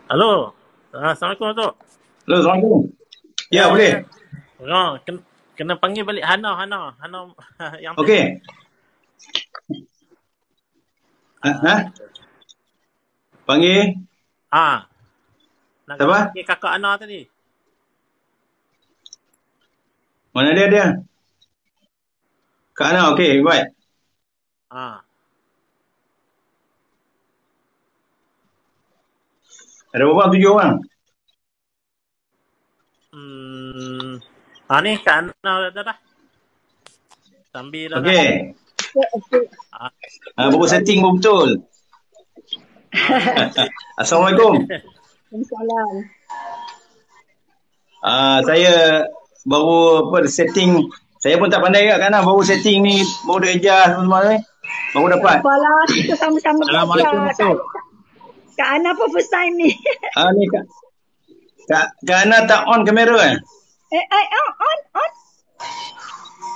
Halo. Assalamualaikum, Datuk. Halo, Assalamualaikum. Ya, Ya, boleh. ya. Kena panggil balik Hana yang tadi. Okey. Ha? Panggil Nak kena siapa? panggil kakak Hana tadi. Mana dia? Kak Ana, okey, baik. Ah. Ada berapa? 7 orang. Ni Kak Hana dah. Sambil dah. Okey. Baru setting pun betul. Assalamualaikum. Waalaikumsalam. Saya baru setting. Saya pun tak pandai Kak Ana, baru setting ni, baru dah adjust semua ni. Baru dapat. Apalah, kita sama-sama Assalamualaikum, belajar. Datuk. Kak Ana pun first time ni. Ni Kak Ana tak on kamera kan?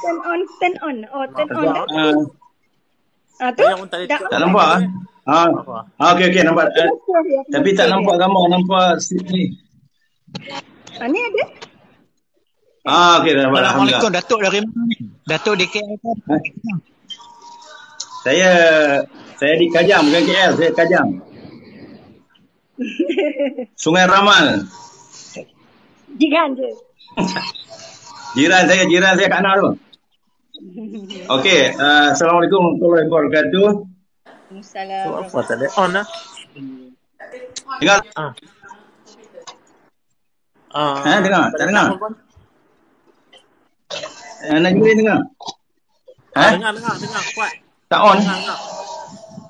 On. Turn on. Oh, turn on. Tu. Saya pun tak ada Tak nampak Okey, nampak. Tapi tak nampak gambar, nampak ni. Ni ada. Okey, dah nampak. Alhamdulillah. Assalamualaikum, Datuk dari mana ni? Datuk di KL kan? Saya di Kajang, bukan KL, saya Kajang. Sungai Ramal. Jiran je. Jiran saya Kak Ana tu. Okey, Assalamualaikum warahmatullahi wabarakatuh. Waalaikumsalam. Apa tak ada on lah. Dengar? Dengar? Tak dengar? Nak juga dengar? Dengar kuat. Tak on? Dengar.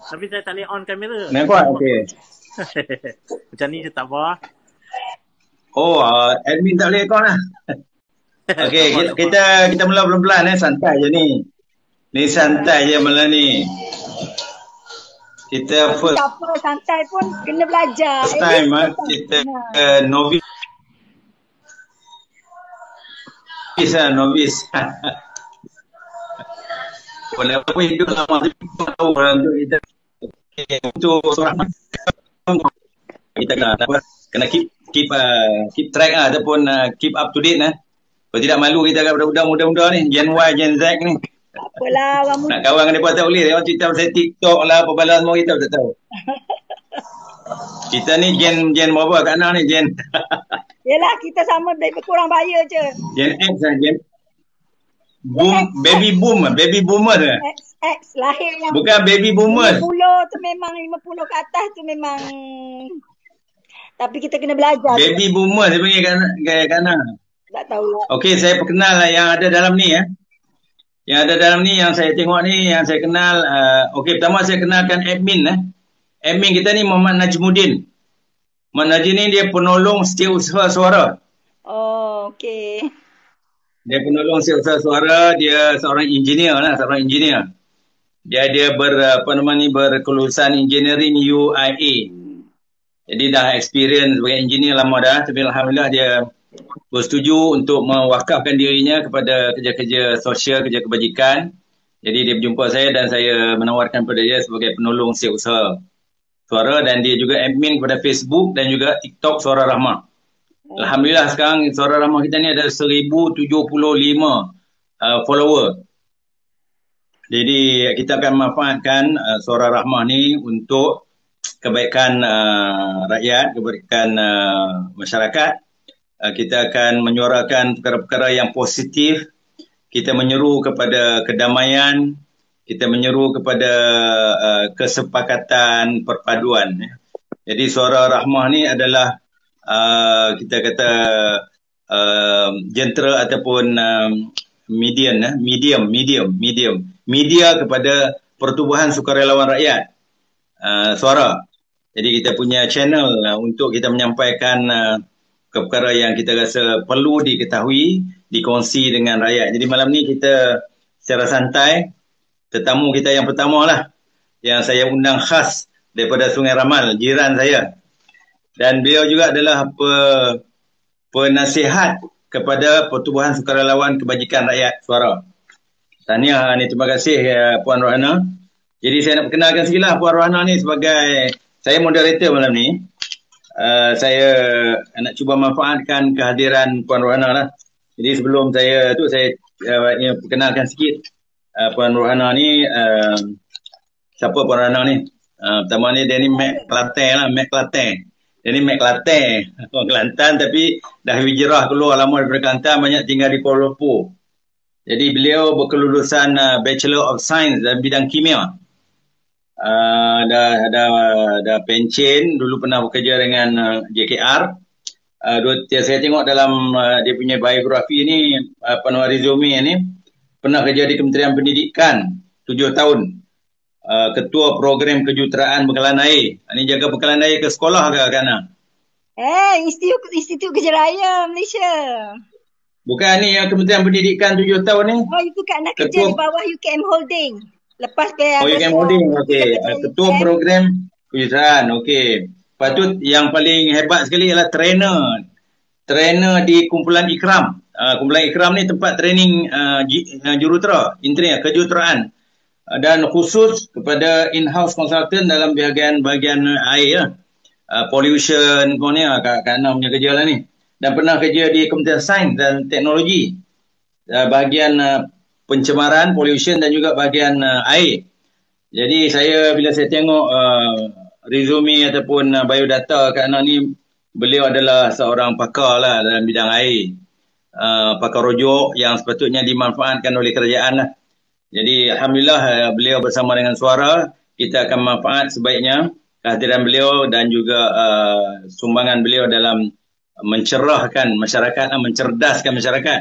Tapi saya tak boleh on kamera. Nak kuat? Okey. Macam ni je tak apa. Admin tak boleh account lah. Okey, kita mula pelan-pelan santai je ni. Ni santai je malam ni. Kita Siapa santai pun kena belajar. first time kita novice. Novice. Walaupun hidup lama tapi tahu orang tu kita untuk seorang kita kena keep track ataupun keep up to date Kalau tidak malu kita akan budak-budak muda-muda ni, Gen Y, Gen Z ni. Apalah, orang muda. Nak kawan dengan mereka tak boleh. Dia orang cerita pasal TikTok lah, apa bala semua kita tak tahu. Kita ni gen berapa Kak Ana ni? Yelah, kita sama lebih kurang bahaya je. Gen X lah, baby boomer tu. X lahir yang Bukan baby boomer. 50 tu memang 50 ke atas tu memang. Tapi kita kena belajar. Baby boomer saya panggil Kak Ana. Tak tahulah. Okey, saya perkenal lah yang ada dalam ni Yang ada dalam ni, yang saya tengok ni, yang saya kenal. Okey, pertama saya kenalkan admin Admin kita ni Muhammad Najmuddin. Muhammad Najmuddin ni dia penolong setiausaha suara. Oh, okey. Dia penolong setiausaha suara, dia seorang engineer. Dia berkelulusan engineering UIA. Jadi dah experience sebagai engineer lama dah, tapi alhamdulillah dia bersetuju untuk mewakafkan dirinya kepada kerja-kerja sosial, kerja kebajikan. Jadi dia berjumpa saya dan saya menawarkan kepada dia sebagai penolong setiausaha suara, dan dia juga admin kepada Facebook dan juga TikTok Suara Rahmah. Alhamdulillah sekarang Suara Rahmah kita ni ada 1075 follower. Jadi kita akan memanfaatkan Suara Rahmah ni untuk kebaikan rakyat, kebaikan masyarakat. Kita akan menyuarakan perkara-perkara yang positif. Kita menyeru kepada kedamaian. Kita menyeru kepada kesepakatan perpaduan. Jadi Suara Rahmah ni adalah kita kata jentera ataupun medium media kepada pertubuhan sukarelawan rakyat suara. Jadi kita punya channel untuk kita menyampaikan perkara yang kita rasa perlu diketahui, dikongsi dengan rakyat. Jadi malam ni kita secara santai, tetamu kita yang pertama lah, yang saya undang khas daripada Sungai Ramal, jiran saya. Dan beliau juga adalah penasihat kepada Pertubuhan Sukarelawan Kebajikan Rakyat Suara. Tahniah ni, terima kasih Puan Rohana. Jadi saya nak perkenalkan sikitlah Puan Rohana ni sebagai, saya moderator malam ni. saya nak cuba manfaatkan kehadiran Puan Rohana lah. Jadi sebelum saya perkenalkan sikit Puan Rohana ni, siapa Puan Rohana ni? Pertama ni dia ni Mek Kelantan lah, Mek Kelantan. Dia ni Mek Kelantan, orang Kelantan tapi dah hijrah keluar lama daripada Kelantan, banyak tinggal di Kuala Lumpur. Jadi beliau berkelulusan Bachelor of Science dalam bidang kimia. Dah pencen, dulu pernah bekerja dengan JKR. Saya tengok dalam dia punya biografi ni, penuh resume ni, pernah kerja di Kementerian Pendidikan 7 tahun. Ketua program kejuruteraan bekalan air. Ini jaga bekalan air ke sekolah ke Kana? Institut Kerja Raya Malaysia. Bukan ni yang Kementerian Pendidikan 7 tahun ni? Oh, itu Kak nak kerja di bawah UKM Holding. Lepas UKM Holding, okey. Ketua program kejuruteraan, okey. Lepas tu yang paling hebat sekali ialah trainer. Trainer di Kumpulan Ikram. Kumpulan Ikram ni tempat training jurutera, intinya kejuruteraan. Dan khusus kepada in-house consultant dalam bahagian air, pollution, Kak Ana punya kerja lah ni. Dan pernah kerja di Kementerian Sains dan Teknologi, bahagian pencemaran, pollution dan juga bahagian air. Jadi bila saya tengok resume ataupun biodata Kak Ana ni, beliau adalah seorang pakar lah dalam bidang air. Pakar rojok yang sepatutnya dimanfaatkan oleh kerajaan lah. Jadi Alhamdulillah beliau bersama dengan Suara, kita akan manfaat sebaiknya kehadiran beliau dan juga sumbangan beliau dalam mencerahkan masyarakat, mencerdaskan masyarakat.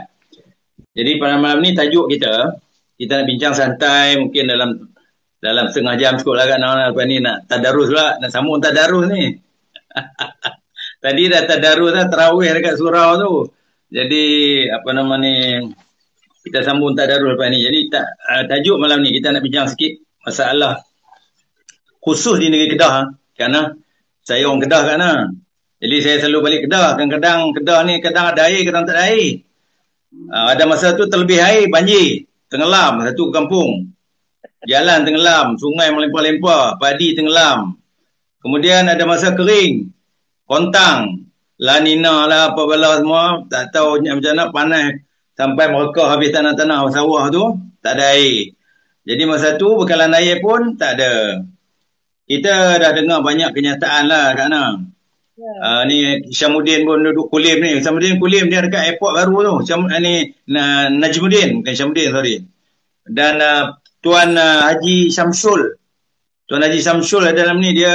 Jadi pada malam ni tajuk kita nak bincang santai, mungkin dalam setengah jam cukup lah kan. Lepas ni nak tadarus pula, nak sambung tadarus ni. Tadi dah tadarus dah, terawih dekat surau tu. Jadi kita sambung tadarus lepas ni. Jadi tajuk malam ni kita nak bincang sikit masalah khusus di negeri Kedah. Kerana saya orang Kedah kan. Jadi saya selalu balik Kedah. Kadang-kadang Kedah ni kadang ada air, kadang tak ada air. Ada masa tu terlebih air, banjir, tenggelam satu kampung. Jalan tenggelam, sungai melempar-lempar, padi tenggelam. Kemudian ada masa kering, kontang, La Nina lah, apa bala semua, tak tahu macam mana, panas sampai mereka habis tanah-tanah sawah tu, tak ada air. Jadi masa tu bekalan air pun tak ada. Kita dah dengar banyak kenyataan lah Kak Ana. Ni Syamuddin pun duduk Kulim ni. Syamuddin Kulim dia dekat airport baru tu. Najmuddin, bukan Syamuddin, sorry. Dan Tuan Haji Syamsul. Tuan Haji Syamsul dalam ni dia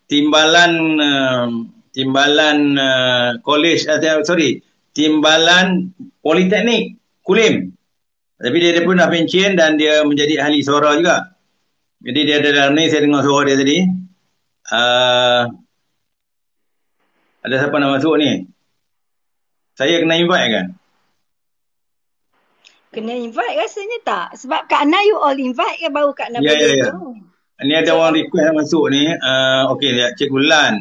timbalan Politeknik Kulim. Tapi dia pun dah pencen dan dia menjadi ahli suara juga. Jadi dia ada dalam ni, saya dengar suara dia tadi. Ada siapa nak masuk ni? Saya kena invite kan? Kena invite rasanya tak? Sebab Kak Ana you all invite kan, baru Kak Ana Ya. tu. Ni ada orang request nak masuk ni. Okey, Cikgu Lan.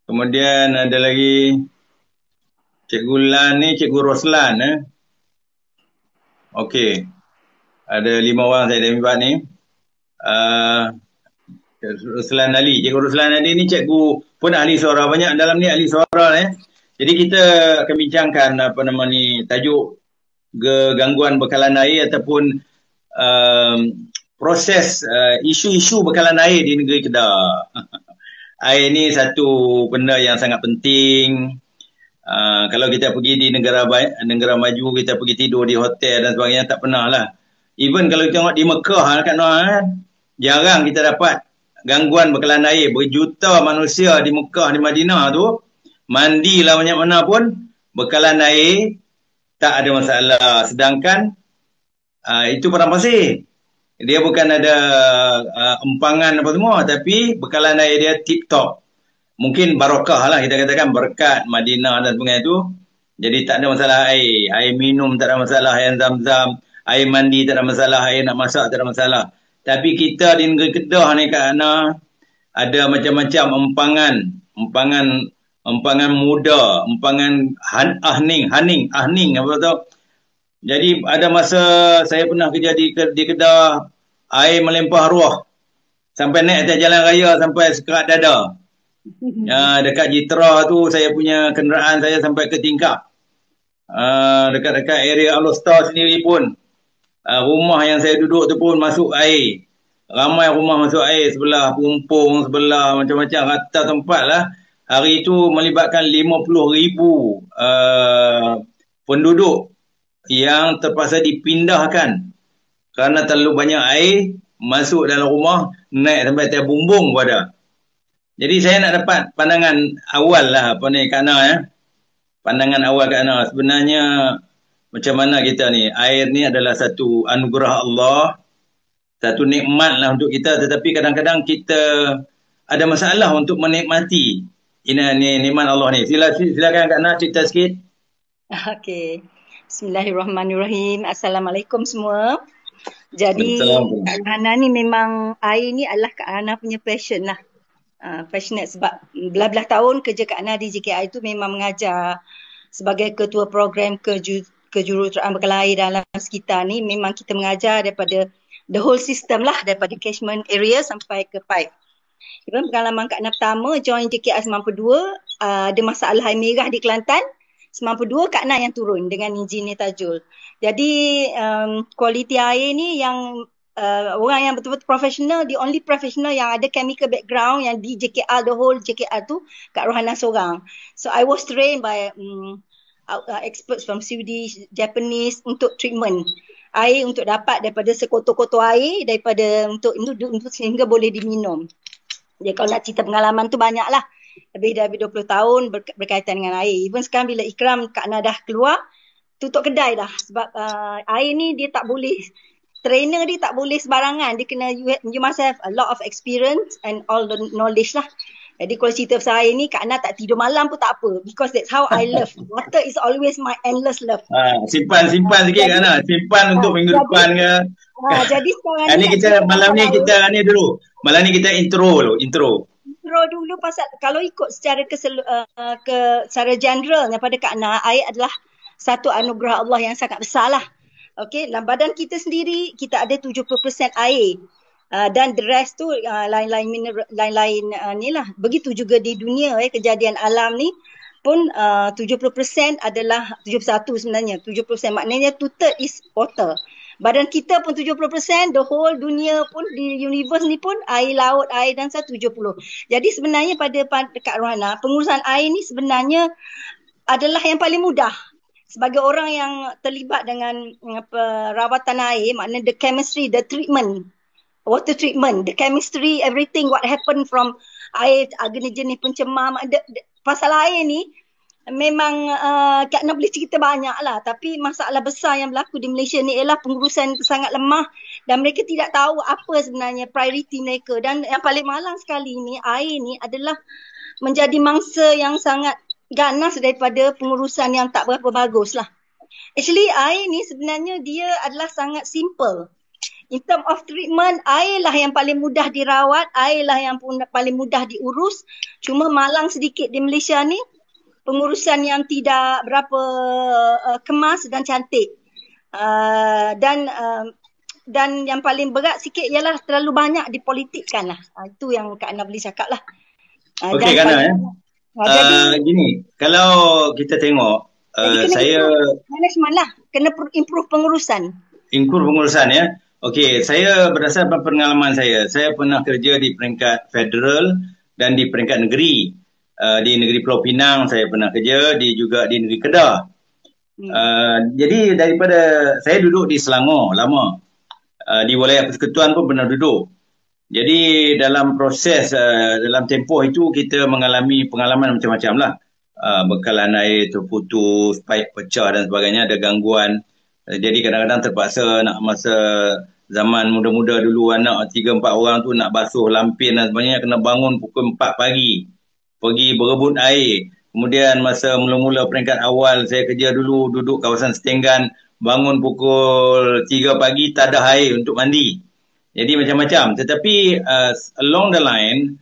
Kemudian ada lagi Cikgu Lan ni, Cikgu Roslan. Okey. Ada 5 orang saya dah invite ni. Ruslan Ali. Cikgu Ruslan Ali ni cikgu pun ahli suara. Banyak dalam ni ahli suara Jadi kita akan bincangkan tajuk gangguan bekalan air ataupun proses isu-isu bekalan air di negeri Kedah. Air ni satu benda yang sangat penting. Kalau kita pergi di negara maju, kita pergi tidur di hotel dan sebagainya, tak pernah lah. Even kalau kita tengok di Mekah kat jarang kita dapat gangguan bekalan air. Berjuta manusia di Mekah, di Madinah tu, mandilah banyak mana pun, bekalan air tak ada masalah. Sedangkan itu padang pasir. Dia bukan ada empangan apa semua, tapi bekalan air dia tip top. Mungkin barakah lah, kita katakan berkat Madinah dan sebagainya tu. Jadi tak ada masalah air. Air minum tak ada masalah, air zam-zam, air mandi tak ada masalah, air nak masak tak ada masalah. Tapi kita di negeri Kedah ni Kak Ana, ada macam-macam empangan muda, empangan ahning apa tu. Jadi ada masa saya pernah kerja di Kedah, air melempah ruah sampai naik atas jalan raya sampai sekerat dada. Dekat Jitra tu saya punya kenderaan saya sampai ke tingkap. Dekat-dekat area Alostar sendiri pun rumah yang saya duduk tu pun masuk air. Ramai rumah masuk air, sebelah Pumpung, sebelah macam-macam rata tempat lah. Hari itu melibatkan 50,000 penduduk yang terpaksa dipindahkan kerana terlalu banyak air masuk dalam rumah, naik sampai atas bumbung pun ada. Jadi saya nak dapat pandangan awal lah Kak Ana ya. Pandangan awal Kak Ana, sebenarnya macam mana kita ni? Air ni adalah satu anugerah Allah, satu nikmat lah untuk kita, tetapi kadang-kadang kita ada masalah untuk menikmati ini nikmat Allah ni. Silakan Kak Ana cerita sikit. Okey. Bismillahirrahmanirrahim. Assalamualaikum semua. Jadi Kak Hana ni memang air ni adalah Kak Hana punya passion lah. Passionate sebab belah-belah tahun kerja Kak Hana di JKI tu memang mengajar sebagai ketua program kejuruteraan bekal air dalam sekitar ni. Memang kita mengajar daripada the whole system lah, daripada catchment area sampai ke pipe. Even pengalaman Kak Hana pertama join JKI 92, ada masalah air merah di Kelantan. 92 Kak Hana yang turun dengan engineer Tajul. Jadi kualiti air ni yang orang yang betul-betul profesional, the only professional yang ada chemical background yang di JKR, the whole JKR tu Kak Rohana seorang. So I was trained by experts from Swedish, Japanese untuk treatment air, untuk dapat daripada sekotor-kotor air, daripada untuk sehingga boleh diminum. Jadi kalau nak cerita pengalaman tu banyak lah. Lebih dari 20 tahun berkaitan dengan air. Even sekarang bila Ikram Kak Hana dah keluar, tutup kedai dah. Sebab air ni dia tak boleh, trainer dia tak boleh sebarangan. Dia kena, you must have a lot of experience and all the knowledge lah. Jadi kalau cerita pasal air ni, Kak Hana tak tidur malam pun tak apa. Because that's how I love. Water is always my endless love. Simpan sikit Kak Hana. Simpan untuk minggu depan ke. Jadi sekarang ni kita malam ni kita ni dulu. Malam ni kita intro dulu pasal kalau ikut secara secara general daripada Kak Hana, air adalah satu anugerah Allah yang sangat besar lah. Okey, dalam badan kita sendiri kita ada 70% air. Dan the rest tu lain-lain mineral, lain-lain ni lah. Begitu juga di dunia kejadian alam ni pun 70% adalah 71 sebenarnya. 70% maknanya 2/3 is water. Badan kita pun 70%, the whole dunia pun di universe ni pun air laut, air dan 70. Jadi sebenarnya pada Kak Rohana, pengurusan air ni sebenarnya adalah yang paling mudah. Sebagai orang yang terlibat dengan perawatan air, maknanya the chemistry, the treatment, water treatment, the chemistry, everything what happen from air, jenis pencemar, pasal air ni memang Kak Hana boleh cerita banyak lah. Tapi masalah besar yang berlaku di Malaysia ni ialah pengurusan sangat lemah dan mereka tidak tahu apa sebenarnya prioriti mereka. Dan yang paling malang sekali ni, air ni adalah menjadi mangsa yang sangat ganas daripada pengurusan yang tak berapa bagus lah. Actually air ni sebenarnya dia adalah sangat simple. In term of treatment, air lah yang paling mudah dirawat, air lah yang paling mudah diurus. Cuma malang sedikit di Malaysia ni, pengurusan yang tidak berapa kemas dan cantik. Dan yang paling berat sikit ialah terlalu banyak dipolitikkan lah. Itu yang Kak Hana boleh cakap lah. Okey Kak Hana jadi gini, kalau kita tengok saya management lah, kena improve pengurusan. Ya. Okey, saya berdasarkan pengalaman saya pernah kerja di peringkat federal dan di peringkat negeri. Di negeri Pulau Pinang saya pernah kerja, juga di negeri Kedah. Jadi daripada saya duduk di Selangor lama, di wilayah persekutuan pun pernah duduk. Jadi dalam proses, dalam tempoh itu kita mengalami pengalaman macam-macam lah. Bekalan air terputus, paip pecah dan sebagainya, ada gangguan. Jadi kadang-kadang terpaksa nak masa zaman muda-muda dulu, anak 3-4 orang tu nak basuh lampin dan sebagainya, kena bangun pukul 4 pagi. Pergi berebut air. Kemudian masa mula-mula peringkat awal saya kerja dulu, duduk kawasan Setenggan, bangun pukul 3 pagi tak ada air untuk mandi. Jadi macam-macam. Tetapi along the line,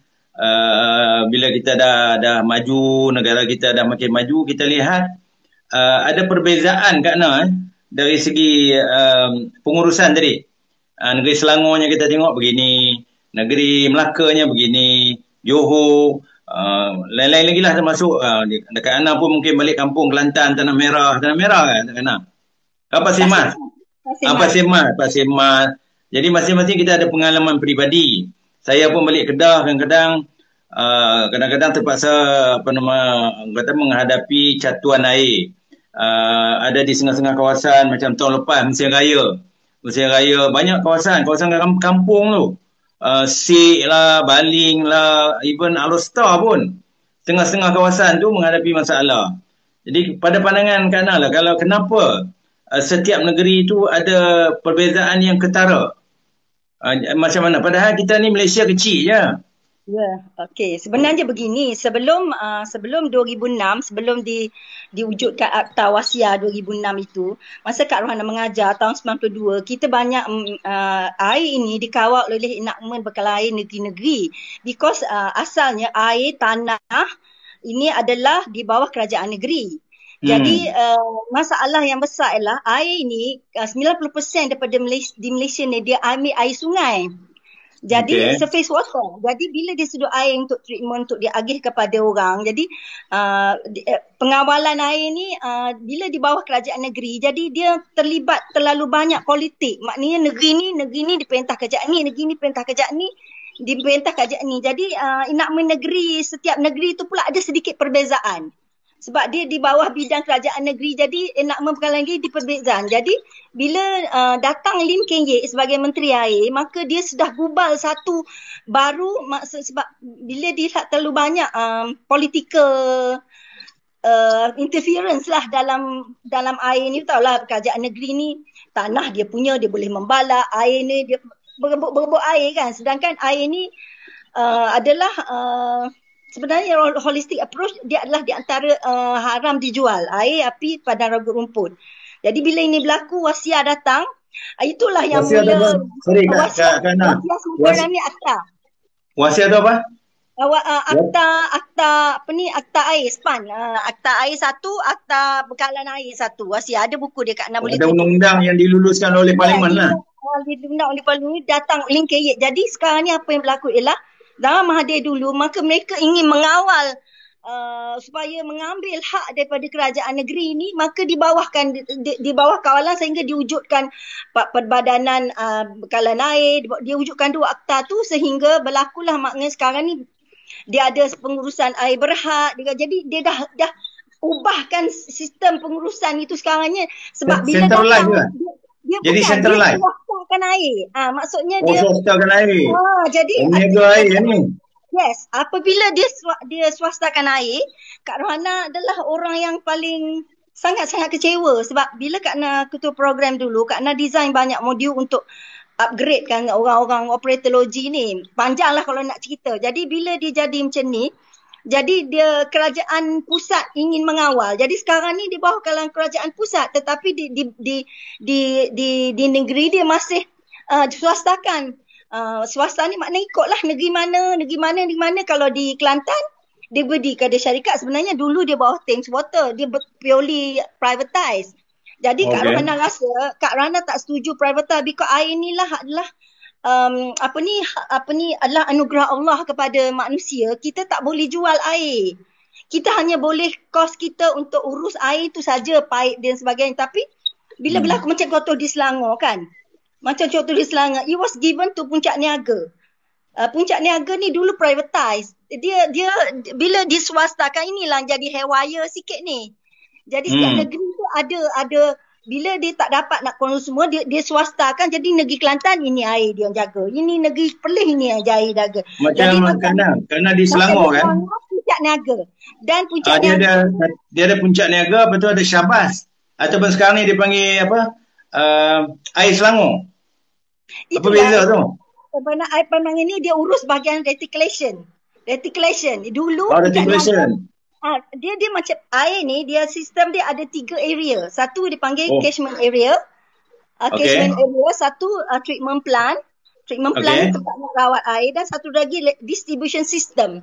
bila kita dah maju, negara kita dah makin maju, kita lihat ada perbezaan Kak Hana dari segi pengurusan tadi. Negeri Selangornya kita tengok begini, negeri Melakanya begini, Johor, Lain-lain lagi lah termasuk dekat Ana pun mungkin balik kampung Kelantan, Tanah Merah kan dekat Ana. Pasir Mas. Pasir Mas. Jadi masing-masing kita ada pengalaman peribadi. Saya pun balik Kedah kadang-kadang kadang-kadang terpaksa kata menghadapi catuan air. Ada di setengah-setengah kawasan macam tahun lepas Mesin Raya banyak kawasan kampung tu. Sik lah, Baling lah, even Alostar pun. Setengah-setengah kawasan tu menghadapi masalah. Jadi pada pandangan Kak Ana lah, kalau kenapa setiap negeri tu ada perbezaan yang ketara? Macam mana? Padahal kita ni Malaysia kecil je. Ya, okey. Sebenarnya begini, sebelum 2006, sebelum diwujudkan Akta Wasiat 2006 itu, masa Kak Rohana mengajar tahun 92, kita banyak air ini dikawal oleh enakmen bekal air negeri-negeri. Because asalnya air tanah ini adalah di bawah kerajaan negeri. Jadi masalah yang besar ialah air ini 90% daripada di Malaysia ni dia ambil air sungai. Jadi surface water. Jadi bila dia sedut air untuk treatment, untuk diagih kepada orang. Jadi pengawalan air ni bila di bawah kerajaan negeri, jadi dia terlibat terlalu banyak politik. Maknanya negeri ni diperintah kerajaan ni, negeri ni perintah kerajaan ni, diperintah kerajaan ni. Jadi enakmen negeri, setiap negeri tu pula ada sedikit perbezaan. Sebab dia di bawah bidang kerajaan negeri, jadi enakmen perkara lagi di perbezaan. Jadi bila datang Lim Keng Yek sebagai Menteri Air, maka dia sudah gubal satu baru, sebab bila dia tak terlalu banyak political interference lah dalam air ni. Tahulah kerajaan negeri ni tanah dia punya, dia boleh membalak, air ni dia berebut air kan. Sedangkan air ni adalah sebenarnya holistic approach, dia adalah di antara haram dijual, air, api, padang ragut rumput. Jadi bila ini berlaku, Wasiat datang, itulah yang mula Wasiat ni Akta. Wasiat tu apa? Akta air SPAN. Akta air satu, Akta bekalan air satu. Wasiat ada buku dia Kak Ana boleh. Ada undang-undang yang diluluskan oleh Parlimen lah. Undang-undang oleh Parlimen datang Lim Keng Yek. Jadi sekarang ni apa yang berlaku ialah zaman Mahathir dulu, maka mereka ingin mengawal supaya mengambil hak daripada kerajaan negeri ini, maka di bawah kawalan sehingga diwujudkan Perbadanan Bekalan Air, dia wujudkan dua akta tu sehingga berlakulah maknanya sekarang ni dia ada pengurusan air berhad. Jadi dia dah ubahkan sistem pengurusan itu sekarangnya, sebab bila datang dia jadi centralized. Dia swastakan air. Maksudnya dia swastakan air. Jadi meniaga air ni. Yes, apabila dia swastakan air, Kak Rohana adalah orang yang paling sangat-sangat kecewa, sebab bila Kak Ana ketua program dulu, Kak Ana design banyak modul untuk upgrade kan orang-orang operator logi ni. Panjang lah kalau nak cerita. Jadi bila dia jadi macam ni, jadi dia kerajaan pusat ingin mengawal. Jadi sekarang ni di bawah kalangan kerajaan pusat, tetapi di negeri dia masih swastakan. Swasta ni maknanya ikutlah negeri mana. Kalau di Kelantan dia berdiri kepada syarikat, sebenarnya dulu dia bawah Thames Water, dia purely privatized. Jadi Kak Rohana rasa, Kak Rohana tak setuju privatize, because air inilah adalah adalah anugerah Allah kepada manusia. Kita tak boleh jual air. Kita hanya boleh kos kita untuk urus air tu saja, paip dan sebagainya. Tapi bila berlaku macam contoh di Selangor kan, macam contoh di Selangor, it was given to Puncak Niaga. Puncak Niaga ni dulu privatized. Dia bila diswastakan, inilah jadi haywire sikit ni. Jadi setiap negeri tu ada bila dia tak dapat nak konsum semua, dia swastakan. Jadi negeri Kelantan ini air dia jaga. Ini negeri Perlis ini air jaga. Macam kerana di Selangor kan. Puncak Niaga. Dan Puncak Niaga. Dia ada Puncak Niaga, lepas tu ada Syahbaz. Ataupun sekarang ni dia panggil apa? Air Selangor. Apa beza tu? Sebenarnya air Penang ini dia urus bahagian reticulation. Dulu reticulation. Dia macam air ni, dia sistem dia ada 3 area. Satu dipanggil catchment area. Catchment area, satu treatment plant. Treatment plant tempat merawat air, dan satu lagi distribution system.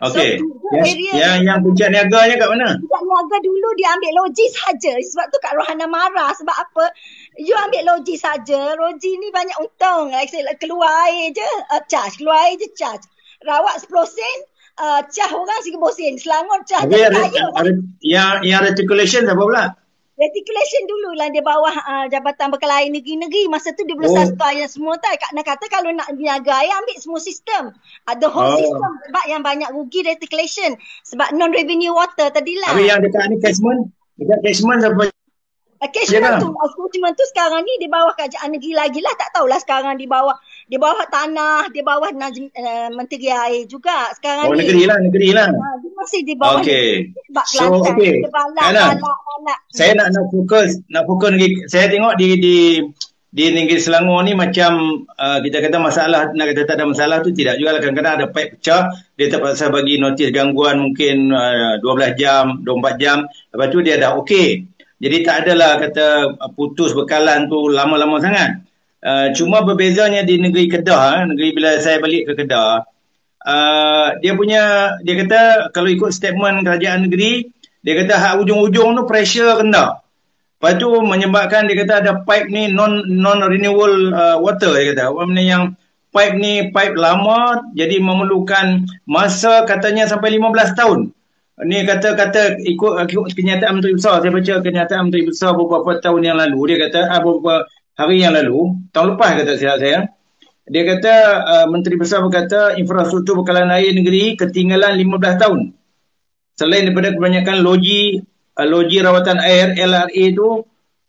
Okey. So, yang Puncak Niaganya kat mana? Puncak Niaga dulu dia ambil logi saja. Sebab tu Kak Rohana marah. Sebab apa? You ambil logi saja. Logi ni banyak untung. Like, keluar air je charge. Rawat 10 sen. Cah orang RM1,000. Selangor cah Tapi jadi kaya. yang reticulation apa pula? Reticulation dululah dia bawah Jabatan Bekal Air Negeri-Negeri. Masa tu dia belum sustain semua tak. Nak kata kalau nak niaga air ambil semua sistem. The whole system. Sebab yang banyak rugi reticulation. Sebab non-revenue water tadilah. Tapi yang dekat ni catchment. Dekat catchment siapa? Catchment tu sekarang ni di bawah Kerajaan Negeri lagi lah. Tak tahulah sekarang di bawah tanah, di bawah Menteri Air juga sekarang ni. Negeri lah. Dia masih di bawah Okey. Sebab So, Kelantan. okey. Balak. Saya nak fokus lagi. Saya tengok di negeri Selangor ni macam kita kata masalah, nak kata tak ada masalah tu tidak juga lah. Kadang-kadang ada pipe pecah, dia terpaksa bagi notis gangguan mungkin 12 jam, 24 jam. Lepas tu dia dah okey. Jadi tak adalah kata putus bekalan tu lama-lama sangat. Cuma berbezanya di negeri Kedah, negeri bila saya balik ke Kedah, dia kata kalau ikut statement kerajaan negeri, dia kata hak ujung-ujung tu pressure rendah. Lepas tu menyebabkan dia kata ada pipe ni non-renewable water, dia kata. Maksudnya yang pipe ni pipe lama, jadi memerlukan masa katanya sampai 15 tahun. Ni kata ikut kenyataan Menteri Besar. Saya baca kenyataan Menteri Besar beberapa tahun yang lalu. Dia kata beberapa hari yang lalu, tahun lepas kata silap saya. Dia kata Menteri Besar berkata infrastruktur bekalan air negeri ketinggalan 15 tahun. Selain daripada kebanyakan loji rawatan air LRA tu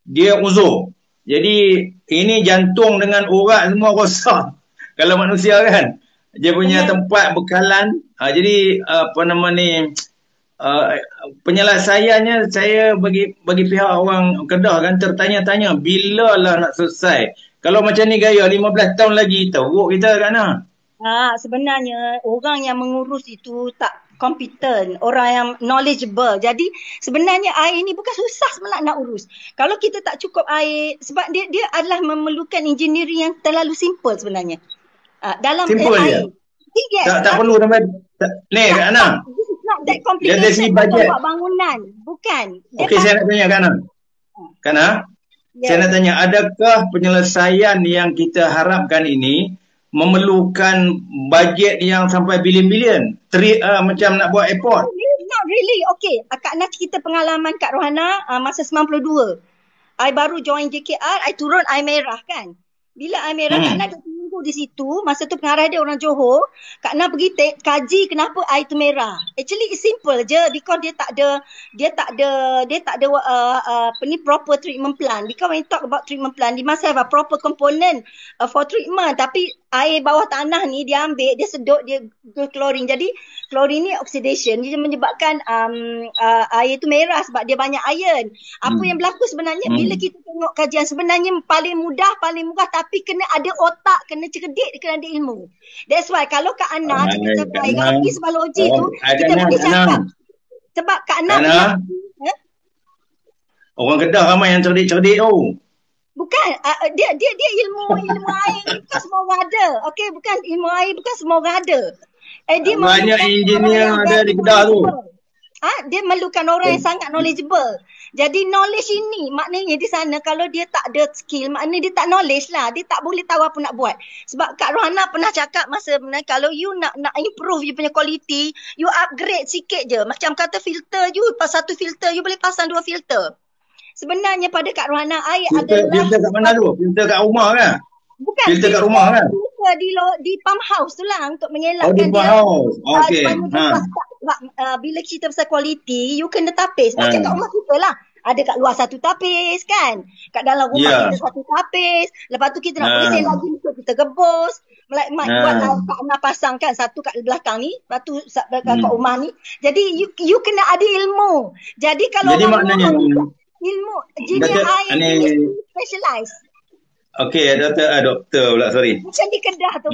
dia uzur. Jadi ini jantung dengan urat semua rosak. Kalau manusia kan, dia punya tempat bekalan. Jadi penyelesaiannya saya bagi pihak orang Kedah kan tertanya-tanya bila lah nak selesai. Kalau macam ni gaya 15 tahun lagi teruk kita kan. Sebenarnya orang yang mengurus itu tak kompeten, orang yang knowledgeable. Jadi sebenarnya air ni bukan susah sebenarnya nak urus. Kalau kita tak cukup air, sebab dia adalah memerlukan engineering yang terlalu simple sebenarnya. Dalam simple air. Tak perlu sampai ni Kak Ana. That complicated dari segi bajet bangunan. Bukan. Okey, saya nak tanya Kak Ana. Kak Ana, saya nak tanya, adakah penyelesaian yang kita harapkan ini memerlukan bajet yang sampai bilion-bilion? Macam nak buat airport? Not really. Okay. Kak Ana cerita pengalaman Kak Rohana masa 92. I baru join JKR, I turun air merah kan. Bila air merah, Kak Ana dah tunggu di situ. Masa tu pengarah dia orang Johor. Kak Ana pergi kaji kenapa air tu merah. Actually it's simple je because dia tak ada proper treatment plan. Because when you talk about treatment plan, they must have a proper component for treatment. Tapi air bawah tanah ni dia ambil, dia sedut, dia klorin. Jadi klorin ni oxidation, dia menyebabkan air tu merah sebab dia banyak iron. Apa yang berlaku sebenarnya bila kita tengok kajian, sebenarnya paling mudah, paling murah, tapi kena ada otak, kena cerdik, kena ada ilmu. That's why kalau Kak Ana cakap pergi sebab logi tu, kita boleh cakap. Sebab Kak Ana orang Kedah ramai yang cerdik-cerdik tu. Bukan, dia ilmu air bukan semua orang ada. Okey, bukan ilmu air bukan semua orang ada. Dia banyak engineer ada di Kedah tu. Dia memerlukan orang yang sangat knowledgeable. Jadi knowledge ini maknanya di sana kalau dia tak ada skill, maknanya dia tak knowledge lah. Dia tak boleh tahu apa nak buat. Sebab Kak Rohana pernah cakap masa kalau you nak improve you punya quality, you upgrade sikit je. Macam kata filter you, satu filter you boleh pasang 2 filter. Sebenarnya pada Kak Rohana air adalah filter kat mana tu? Filter kat rumah kan? Bukan. Filter kat rumah kan? Filter di pump house tu lah untuk mengelakkan di pump house. Okey. Bila kita pasal quality, you kena tapis. Macam kat rumah kita lah. Ada kat luar satu tapis kan? Kat dalam rumah kita satu tapis. Lepas tu kita nak bersih lagi untuk kita gebus. Buat Kak Ana pasang kan satu kat belakang ni. Lepas tu kat rumah ni. Jadi you kena ada ilmu. Jadi kalau jadi maknanya ilmu engineer air ni specialize. Okey, doktor pula, sorry. Macam di Kedah tu.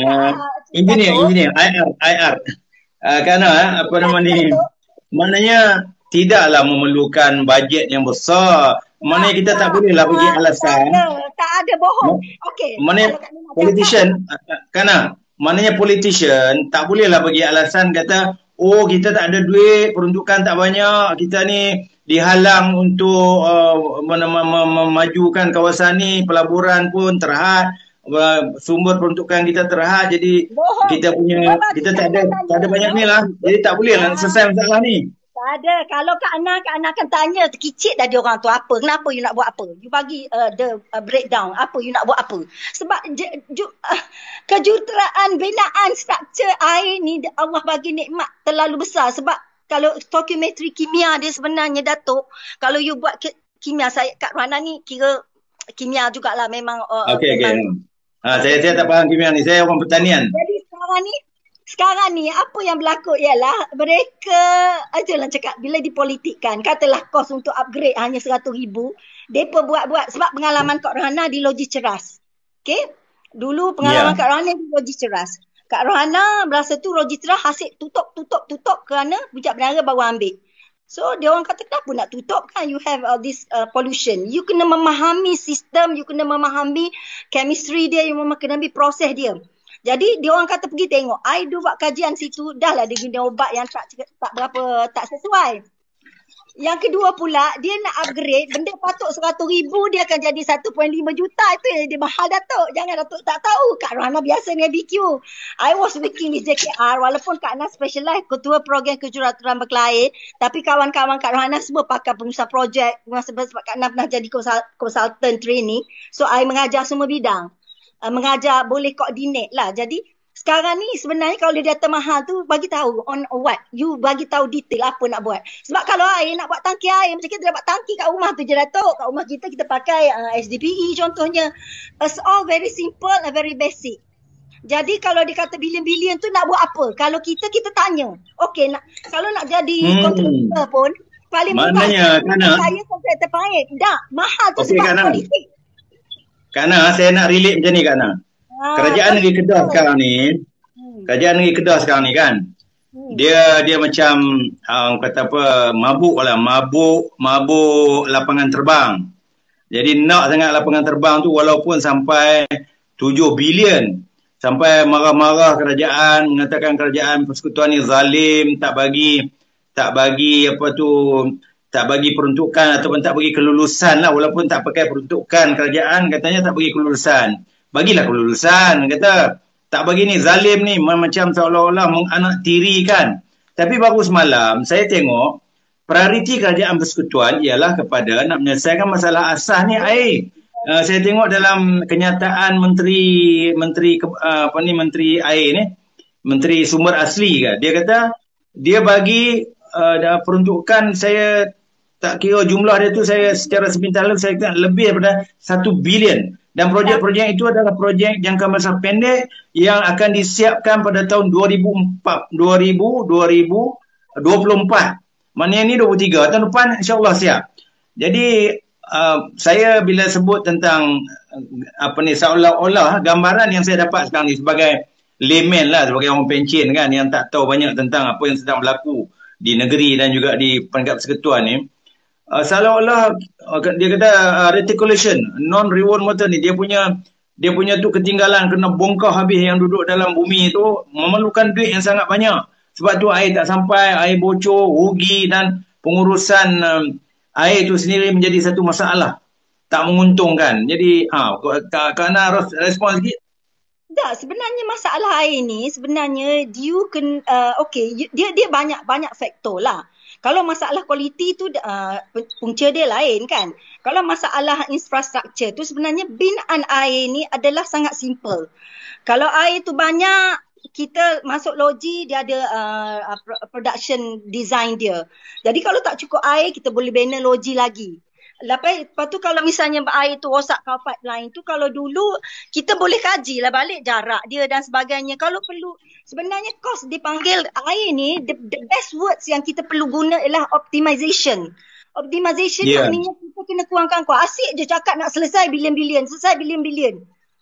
Engineer, IR. Kerana apa nama ni? Maknanya tidaklah memerlukan bajet yang besar. Maknanya kita tak bolehlah bagi alasan. Tak ada bohong. Okey. Maknanya politician, maknanya politician tak bolehlah bagi alasan kata, oh kita tak ada duit, peruntukan tak banyak, kita ni dihalang untuk memajukan kawasan ni, pelaburan pun terhad, sumber peruntukan kita terhad, jadi Bohong. kita tak ada banyak ni lah. Jadi tak boleh lah nak selesai masalah ni. Tak ada. Kalau Kak Ana akan tanya, terkicit dah dia orang tu apa. Kenapa you nak buat apa? You bagi the breakdown. Apa you nak buat apa? Sebab kejuruteraan binaan struktur air ni Allah bagi nikmat terlalu besar. Sebab kalau stoichiometri kimia dia sebenarnya Datuk, kalau you buat kimia, saya Kak Rohana ni kira kimia jugalah memang. Okey. Saya tak faham kimia ni. Saya orang pertanian. Jadi sekarang ni apa yang berlaku ialah mereka, itulah cakap, bila dipolitikkan, katalah kos untuk upgrade hanya 100,000, mereka buat sebab pengalaman Kak Rohana di Loji Ceras. Okey? Dulu pengalaman Kak Rohana di Loji Ceras. Kak Rohana berasa tu Loji Ceras hasil tutup kerana bujak bendara baru ambil. So dia orang kata kenapa nak tutup kan, you have all this pollution. You kena memahami sistem, you kena memahami chemistry dia, you kena memahami proses dia. Jadi dia orang kata pergi tengok. I buat kajian situ, dah lah dia guna ubat yang tak sesuai. Yang kedua pula, dia nak upgrade, benda patut 100,000 dia akan jadi 1.5 juta. Itu yang dia mahal Datuk. Jangan Datuk tak tahu. Kak Rohana biasa dengan BQ. I was working with JKR walaupun Kak Ana specialize ketua program kejuruteraan berkelair, tapi kawan-kawan Kak Rohana semua pakar pengusaha projek. Sebab Kak Ana pernah jadi consultant training. So I mengajar semua bidang. Mengajar boleh coordinate lah. Jadi sekarang ni sebenarnya kalau dia data mahal tu, bagi tahu on what, you bagi tahu detail apa nak buat. Sebab kalau air nak buat tangki air, macam kita dapat tangki kat rumah tu je Datuk. Kat rumah kita pakai SDPE contohnya. It's all very simple and very basic. Jadi kalau dia kata bilion-bilion tu nak buat apa? Kalau kita tanya. Okey, kalau nak jadi kontraktor pun paling maknanya saya kontraktor paik. Tak, mahal tu sebab politik. Kerana saya nak relate macam ni Kak Ana. Kerajaan negeri Kedah sekarang ni, kan. Dia macam kata apa, mabuk lapangan terbang. Jadi nak sangat lapangan terbang tu walaupun sampai 7 bilion. Sampai marah-marah kerajaan, mengatakan kerajaan persekutuan ni zalim, tak bagi peruntukan ataupun tak bagi kelulusan lah, walaupun tak pakai peruntukan kerajaan, katanya tak bagi kelulusan. Bagilah kelulusan, kata tak bagi ni, zalim ni, macam seolah-olah menganaktirikan. Tapi baru semalam saya tengok prioriti kerajaan persekutuan ialah kepada nak menyelesaikan masalah asas ni air. Saya tengok dalam kenyataan menteri air ni, Menteri Sumber Asli kan, dia kata dia bagi peruntukan, saya tak kira jumlah dia tu, saya secara sepintas saya kata lebih daripada 1 bilion. Dan projek-projek itu adalah projek jangka masa pendek yang akan disiapkan pada tahun 2024. Maknanya ni 23. Tahun depan insya-Allah siap. Jadi saya bila sebut tentang seolah-olah gambaran yang saya dapat sekarang ni sebagai layman lah, sebagai orang pencen kan, yang tak tahu banyak tentang apa yang sedang berlaku di negeri dan juga di peringkat persekutuan ni. Seolah-olah dia kata reticulation, non-rewound water ni dia punya tu ketinggalan, kena bongkar habis yang duduk dalam bumi tu, memerlukan duit yang sangat banyak. Sebab tu air tak sampai, air bocor, rugi, dan pengurusan air tu sendiri menjadi satu masalah. Tak menguntungkan. Jadi Kak Ana respon sikit. Tak, sebenarnya masalah air ni sebenarnya dia banyak faktor lah. Kalau masalah kualiti tu punca dia lain kan. Kalau masalah infrastruktur tu sebenarnya binaan air ni adalah sangat simple. Kalau air tu banyak, kita masuk loji, dia ada production design dia. Jadi kalau tak cukup air, kita boleh bina loji lagi. Lepas tu kalau misalnya air tu rosak kau pipeline tu, kalau dulu kita boleh kaji lah balik jarak dia dan sebagainya. Kalau perlu, sebenarnya kos dipanggil air ni, the best words yang kita perlu guna ialah optimization. Optimization maknanya kita kena kurangkan kuat. Asyik je cakap nak selesai bilion-bilion,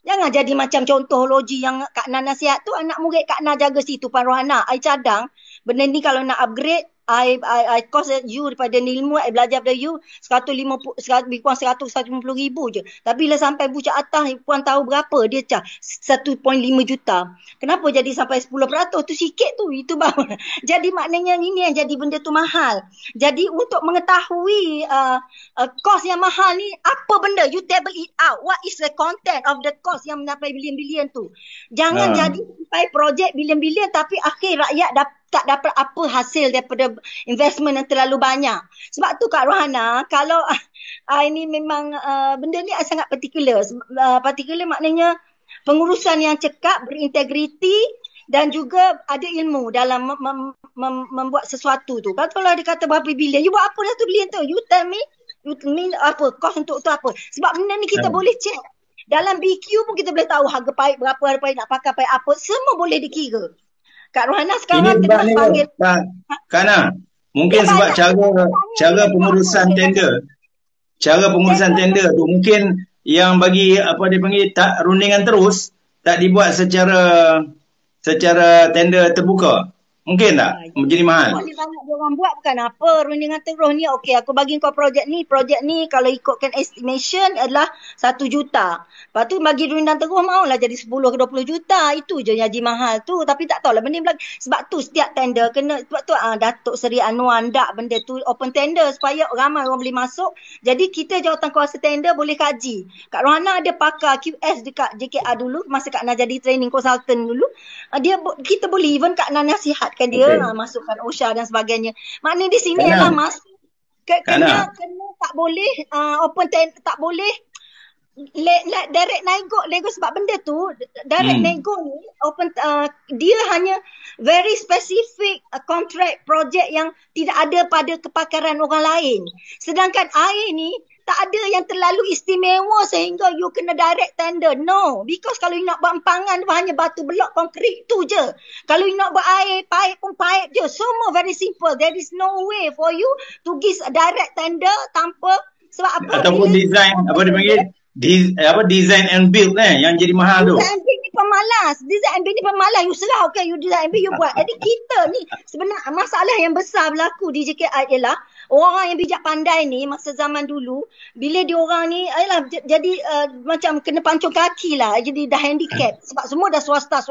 Jangan jadi macam contoh logi yang Kak Ana nasihat tu, anak murid Kak Ana jaga situ Puan Rohana. I cadang, benda ni kalau nak upgrade, I cost you daripada ilmu, I belajar daripada you 150, lebih kurang 150,000 je. Tapi bila sampai bucak atas, puan tahu berapa dia cah? 1.5 juta. Kenapa jadi sampai 10%? Tu sikit tu, itu baru. Jadi maknanya ini yang jadi benda tu mahal. Jadi untuk mengetahui cost yang mahal ni, apa benda? You table it out. What is the content of the cost yang mencapai bilion-bilion tu? Jangan jadi sampai projek bilion-bilion tapi akhir rakyat tak dapat apa hasil daripada investment yang terlalu banyak. Sebab tu Kak Rohana, kalau ini memang benda ni sangat particular. Particular maknanya pengurusan yang cekap, berintegriti dan juga ada ilmu dalam membuat sesuatu tu. Kalau dia kata berapa bilion, you buat apa dah tu bilion tu? You tell me apa, cost untuk tu apa. Sebab benda ni kita boleh check. Dalam BQ pun kita boleh tahu harga paip berapa, harga paip nak pakai paip apa. Semua boleh dikira. Kak Rohana sekarang tengah panggil. Kana, mungkin sebab cara pengurusan tender. Cara pengurusan tender tu mungkin yang bagi apa dia panggil tak rundingan terus, tak dibuat secara tender terbuka. Mungkin tak menjadi mahal. Banyak dia orang buat bukan apa. Rundingan terus ni, okey aku bagi kau projek ni kalau ikutkan estimation adalah 1 juta. Lepas tu bagi rundingan terus maulah jadi 10 ke 20 juta. Itu je yang jadi mahal tu. Tapi tak tahulah benda belakang. Sebab tu setiap tender kena, sebab tu Datuk Seri Anwar ndak benda tu open tender supaya ramai orang boleh masuk. Jadi kita jawatan kuasa tender boleh kaji. Kak Rohana ada pakar QS dekat JKR dulu masa Kak Nah jadi training consultant dulu. Kita boleh even Kak Nah nasihat dia masukkan OSHA dan sebagainya. Maknanya di sini adalah masuk kena tak boleh open tender, tak boleh direct nego sebab benda tu direct nego ni open dia hanya very specific contract project yang tidak ada pada kepakaran orang lain. Sedangkan air ni tak ada yang terlalu istimewa sehingga you kena direct tender. No. Because kalau you nak buat empangan hanya batu blok konkrit tu je. Kalau you nak buat air, paip pun paip je. Semua very simple. There is no way for you to give a direct tender tanpa sebab apa? Ataupun design, apa dia panggil? Design and build yang jadi mahal tu. Design and build ni pemalas. Design and build ni pemalas. You serah, okay, you design and build, you buat. Jadi kita ni sebenarnya masalah yang besar berlaku di JKI ialah orang yang bijak pandai ni masa zaman dulu, bila diorang ni jadi macam kena pancung kaki lah, jadi dah handicap. Sebab semua dah swasta.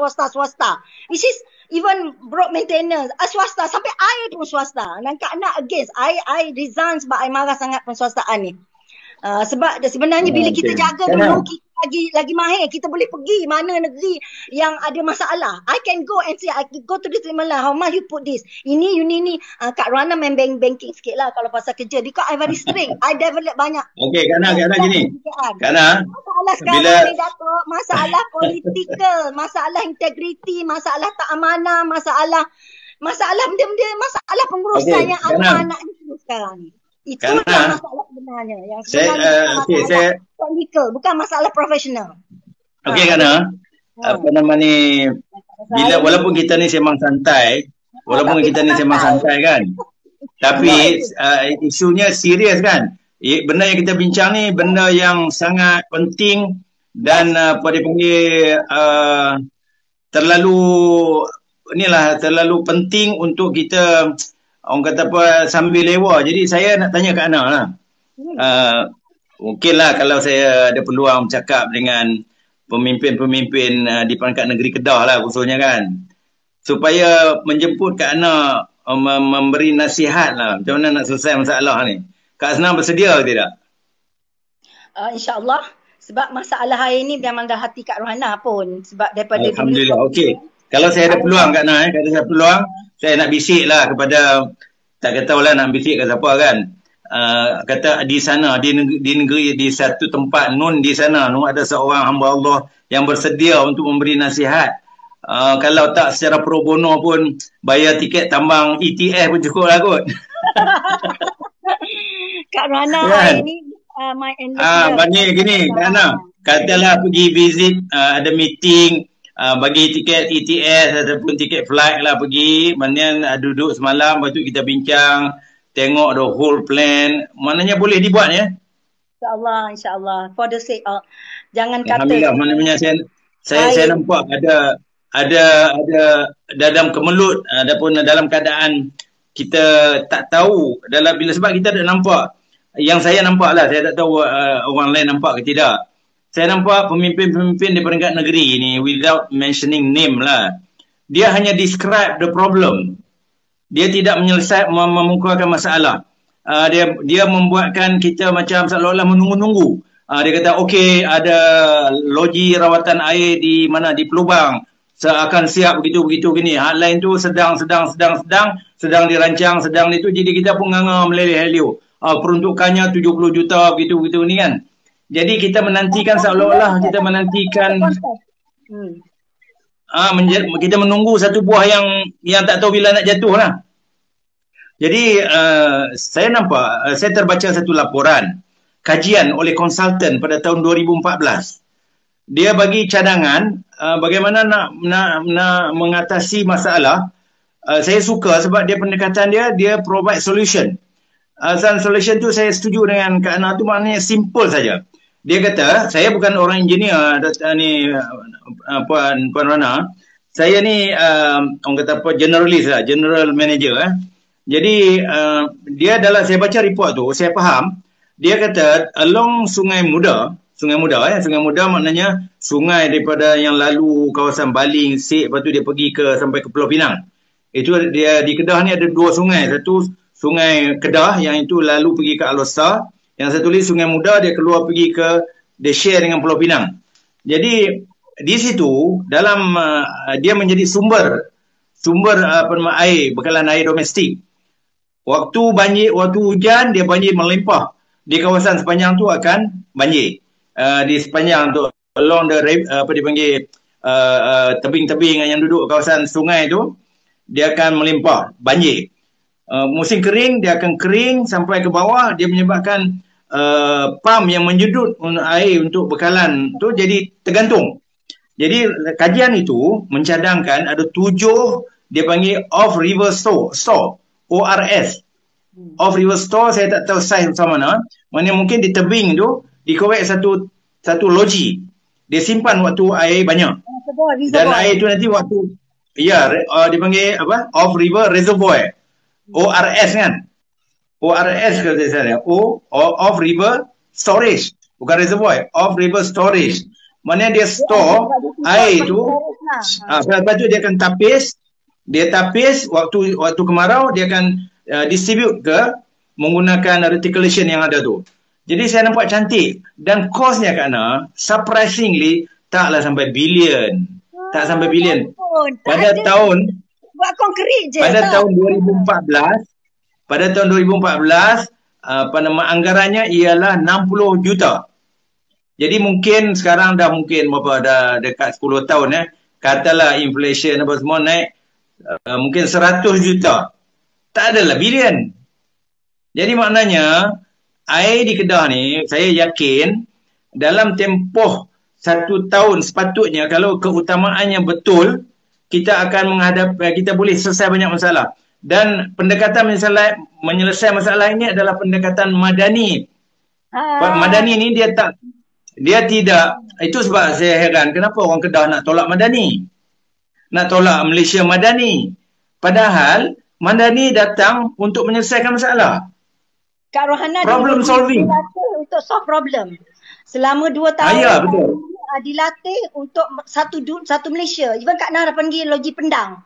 Which is even broad maintenance, swasta. Sampai air pun swasta. Dan Kak Nak against. I resign sebab I marah sangat penswastaan ni. Sebab sebenarnya bila kita jaga dulu, kita lagi mahir. Kita boleh pergi mana negeri yang ada masalah. I can go and say, I go to this terminal, how much you put this? Ini, Kak Rohana main banking sikit lah kalau pasal kerja. Because I very strict. I develop banyak. Okey, Kak Nah gini. Kak Nah, masalah sekarang ni Datuk, masalah politikal, masalah integriti, masalah tak amanah, masalah benda-benda, masalah pengurusan yang anak-anak ni sekarang ni. Itu yang masalah sebenarnya. Yang sebenarnya political, bukan masalah profesional. Okey Kak Nah, apa nama ni, walaupun kita ni sembang santai, kan, tapi isunya serius kan. Benda yang kita bincang ni benda yang sangat penting dan apa dia panggil terlalu penting untuk kita, orang kata apa, sambil lewa. Jadi saya nak tanya Kak Nah lah. Mungkinlah kalau saya ada peluang bercakap dengan pemimpin-pemimpin di pangkat negeri Kedah lah khususnya kan, supaya menjemput Kak Nah memberi nasihat lah macam mana nak selesai masalah ni. Kak Nah bersedia ke tidak? InsyaAllah. Sebab masalah air ni memang dah hati Kak Rohana pun. Sebab daripada Alhamdulillah. Okey. Kalau saya ada peluang Kak Nah, kalau saya ada peluang, saya nak bisik lah kepada, tak kata lah nak bisik ke siapa kan. Kata di sana, di negeri, di satu tempat nun di sana, nun ada seorang hamba Allah yang bersedia untuk memberi nasihat. Kalau tak secara pro bono pun, bayar tiket tambang ETF pun cukup lah kot. Kak Rohana kan? Ini my banyak gini Kak Nah, katalah pergi visit, ada meeting, bagi tiket ETS ataupun tiket flight lah pergi, maknanya duduk semalam, lepas tu kita bincang, tengok the whole plan, maknanya boleh dibuat ya. InsyaAllah. For the sake of, jangan kata. Alhamdulillah, maknanya saya nampak ada dalam kemelut, adapun dalam keadaan kita tak tahu dalam bila sebab kita tak nampak. Yang saya nampak lah, saya tak tahu orang lain nampak ke tidak. Saya nampak pemimpin-pemimpin di peringkat negeri ni without mentioning name lah. Dia hanya describe the problem. Dia tidak memukakan masalah. Dia membuatkan kita macam seolah-olah menunggu-nunggu. Dia kata okey, ada loji rawatan air di mana, di Pelubang, akan siap begitu gini. Hal lain tu sedang dirancang, sedang itu. Jadi kita pun nganga meleleh-helio. Peruntukannya 70 juta begitu ni kan. Jadi kita menantikan seolah-olah kita menantikan kita menunggu satu buah yang tak tahu bila nak jatuh lah. Jadi saya nampak, saya terbaca satu laporan kajian oleh konsultan pada tahun 2014. Dia bagi cadangan bagaimana nak mengatasi masalah. Saya suka sebab dia pendekatan dia provide solution. Solution tu saya setuju dengan Kak Ana tu, maknanya simple saja. Dia kata, saya bukan orang engineer ni Puan Rana. Saya ni orang kata apa, generalist lah, general manager Jadi dia dalam saya baca report tu, saya faham. Dia kata along Sungai Muda maknanya sungai daripada yang lalu kawasan Baling, Sik, lepas tu dia pergi sampai ke Pulau Pinang. Itu dia di Kedah ni ada dua sungai. Satu Sungai Kedah yang itu lalu pergi ke Alor. Yang satu lagi Sungai Muda, dia keluar pergi dia share dengan Pulau Pinang. Jadi di situ dalam dia menjadi sumber air, bekalan air domestik. Waktu hujan dia banjir melimpah. Di kawasan sepanjang tu akan banjir. Di sepanjang tu along the tebing-tebing yang duduk kawasan sungai tu, dia akan melimpah, banjir. Musim kering dia akan kering sampai ke bawah, dia menyebabkan pam yang menjedut air untuk bekalan tu jadi tergantung. Jadi kajian itu mencadangkan ada 7 dia panggil off river store, ORS. Off river store saya tak tahu saiz macam mana. Maknanya mungkin di tebing tu dikorek satu loji. Dia simpan waktu air banyak. Dan air tu nanti waktu dipanggil apa? Off river reservoir. ORS kan? ORS kalau saya salah. Off river storage. Bukan reservoir. Off river storage. Maknanya dia store air tu. Lepas tu dia akan tapis. Dia tapis waktu kemarau, dia akan distribute menggunakan reticulation yang ada tu. Jadi saya nampak cantik. Dan kosnya Kak surprisingly taklah sampai bilion. Tak sampai bilion. Pada tahun buat konkret je. Pada tahun 2014, anggarannya ialah 60 juta. Jadi mungkin sekarang dah dekat 10 tahun katalah inflation apa semua naik, mungkin 100 juta. Tak adalah bilion. Jadi maknanya air di Kedah ni saya yakin dalam tempoh 1 tahun sepatutnya kalau keutamaannya betul, kita akan kita boleh selesai banyak masalah. Dan pendekatan menyelesaikan masalah ini adalah pendekatan madani. Madani ni dia tidak, itu sebab saya heran kenapa orang Kedah nak tolak madani. Nak tolak Malaysia madani. Padahal madani datang untuk menyelesaikan masalah. Kak Rohana problem solving. Untuk solve problem. Selama 2 tahun. Ya, betul. Dilatih untuk satu Malaysia. Even Kak Nah panggil logi Pendang.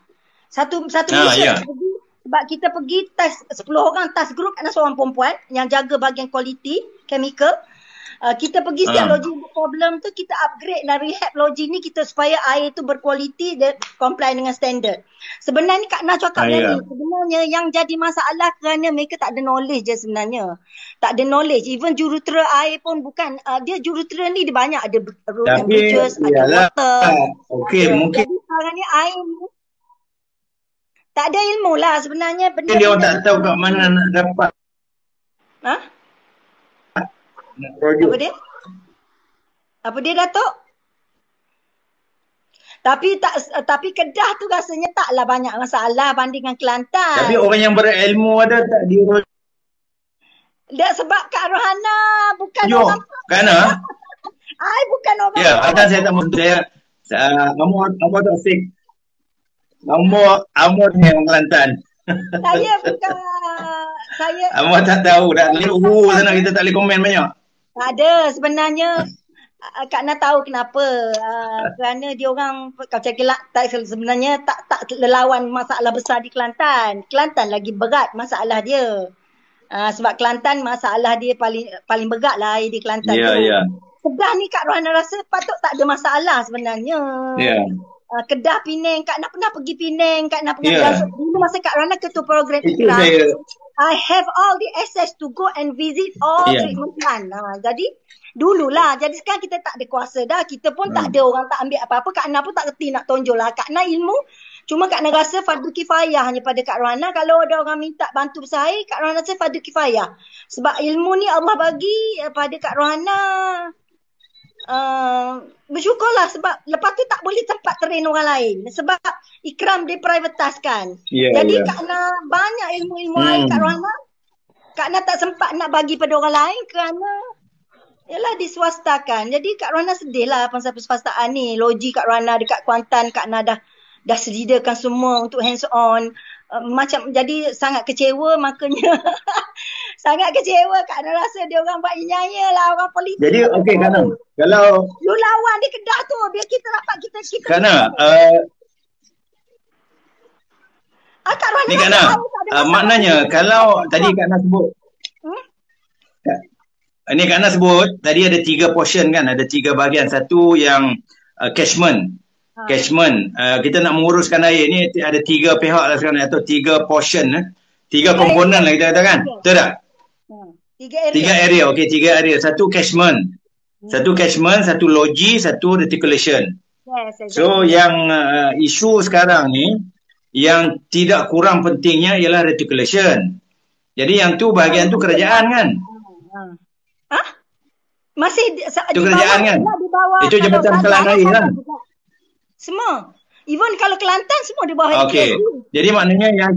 Satu Malaysia. Sebab kita pergi test 10 orang task group, ada seorang perempuan yang jaga bahagian quality chemical. Kita pergi setiap logi problem tu, kita upgrade dan rehab logi ni kita supaya air tu berkualiti dan comply dengan standard. Sebenarnya Kak Nah cakap tadi, sebenarnya yang jadi masalah kerana mereka tak ada knowledge je sebenarnya. Tak ada knowledge. Even jurutera air pun bukan, dia jurutera ni dia banyak, ada road and bridges, ada water. Okey, mungkin sekarang ni air ni tak ada ilmu lah sebenarnya. Dia orang tak tahu kat mana nak dapat. Apa dia Datuk? Tapi Kedah tu rasanya taklah banyak masalah banding dengan Kelantan. Tapi orang yang berilmu ada tak dia? Sebab Kak Rohana bukan orang. Kerana I bukan orang. Ya, kadang saya tak maksud saya. Amor tak fake. Amor ni orang Kelantan. Saya bukan, saya Abang tak tahu. Dah leluhur sana kita tak boleh komen banyak. tak ada sebenarnya. Kak Na tahu kenapa. Kerana dia orang macam sebenarnya tak lelawan masalah besar di Kelantan. Kelantan lagi berat masalah dia. Sebab Kelantan masalah dia paling berat lah di Kelantan Ya, tu. ya. Kedah ni Kak Rohana rasa patut tak ada masalah sebenarnya. Ya. Kedah, Penang, Kak Na pernah pergi Penang, Kak Na pernah Ya. dulu masa Kak Rohana ketua program Itu Ikram. saya. I have all the access to go and visit all Ya. treatment plant. Jadi dululah. Jadi sekarang kita tak ada kuasa dah. Kita pun tak ada orang tak ambil apa-apa. Kak Na pun tak reti nak tonjol lah. Kak Na ilmu. Cuma Kak Na rasa fardu kifayah hanya pada Kak Rohana. Kalau ada orang minta bantu bersaing, Kak Rohana rasa fardu kifayah. Sebab ilmu ni Allah bagi pada Kak Rohana. Bersyukurlah sebab lepas tu tak boleh tempat train orang lain. Sebab Ikram diprivataskan. Ya, Jadi ya. Kak Na banyak ilmu-ilmu lain Kak Rohana. Kak Na tak sempat nak bagi pada orang lain kerana ialah diswastakan. Jadi Kak Rohana sedih lah pasal perswastaan ni. Logi Kak Rohana dekat Kuantan, Kak Na dah sediakan semua untuk hands on. Macam jadi sangat kecewa makanya sangat kecewa Kak Na rasa dia orang buat nyaya lah orang politik. Jadi okey Kak Na, kalau You lawan di Kedah tu biar kita dapat kita Kak Na, Kak Rohana ni Kak Na, maknanya kalau tadi Kak Na sebut ni Kak Na sebut tadi ada 3 portion kan, ada 3 bahagian. Satu yang catchment. Catchment. Kita nak menguruskan air ni ada 3 pihak lah sekarang atau 3 portion 3 komponen lah kita katakan. Betul tak? 3 area. 3 area. Okey, 3 area. Satu catchment. Satu catchment, satu logi, satu reticulation. Yes, exactly. So yang isu sekarang ni yang tidak kurang pentingnya ialah reticulation. Jadi yang tu bahagian tu kerajaan kan? Masih Itu kerajaan kan? di bawah Itu Jabatan Kelantan Air kan? Semua. Even kalau Kelantan semua di bawah Okey. Jadi maknanya yang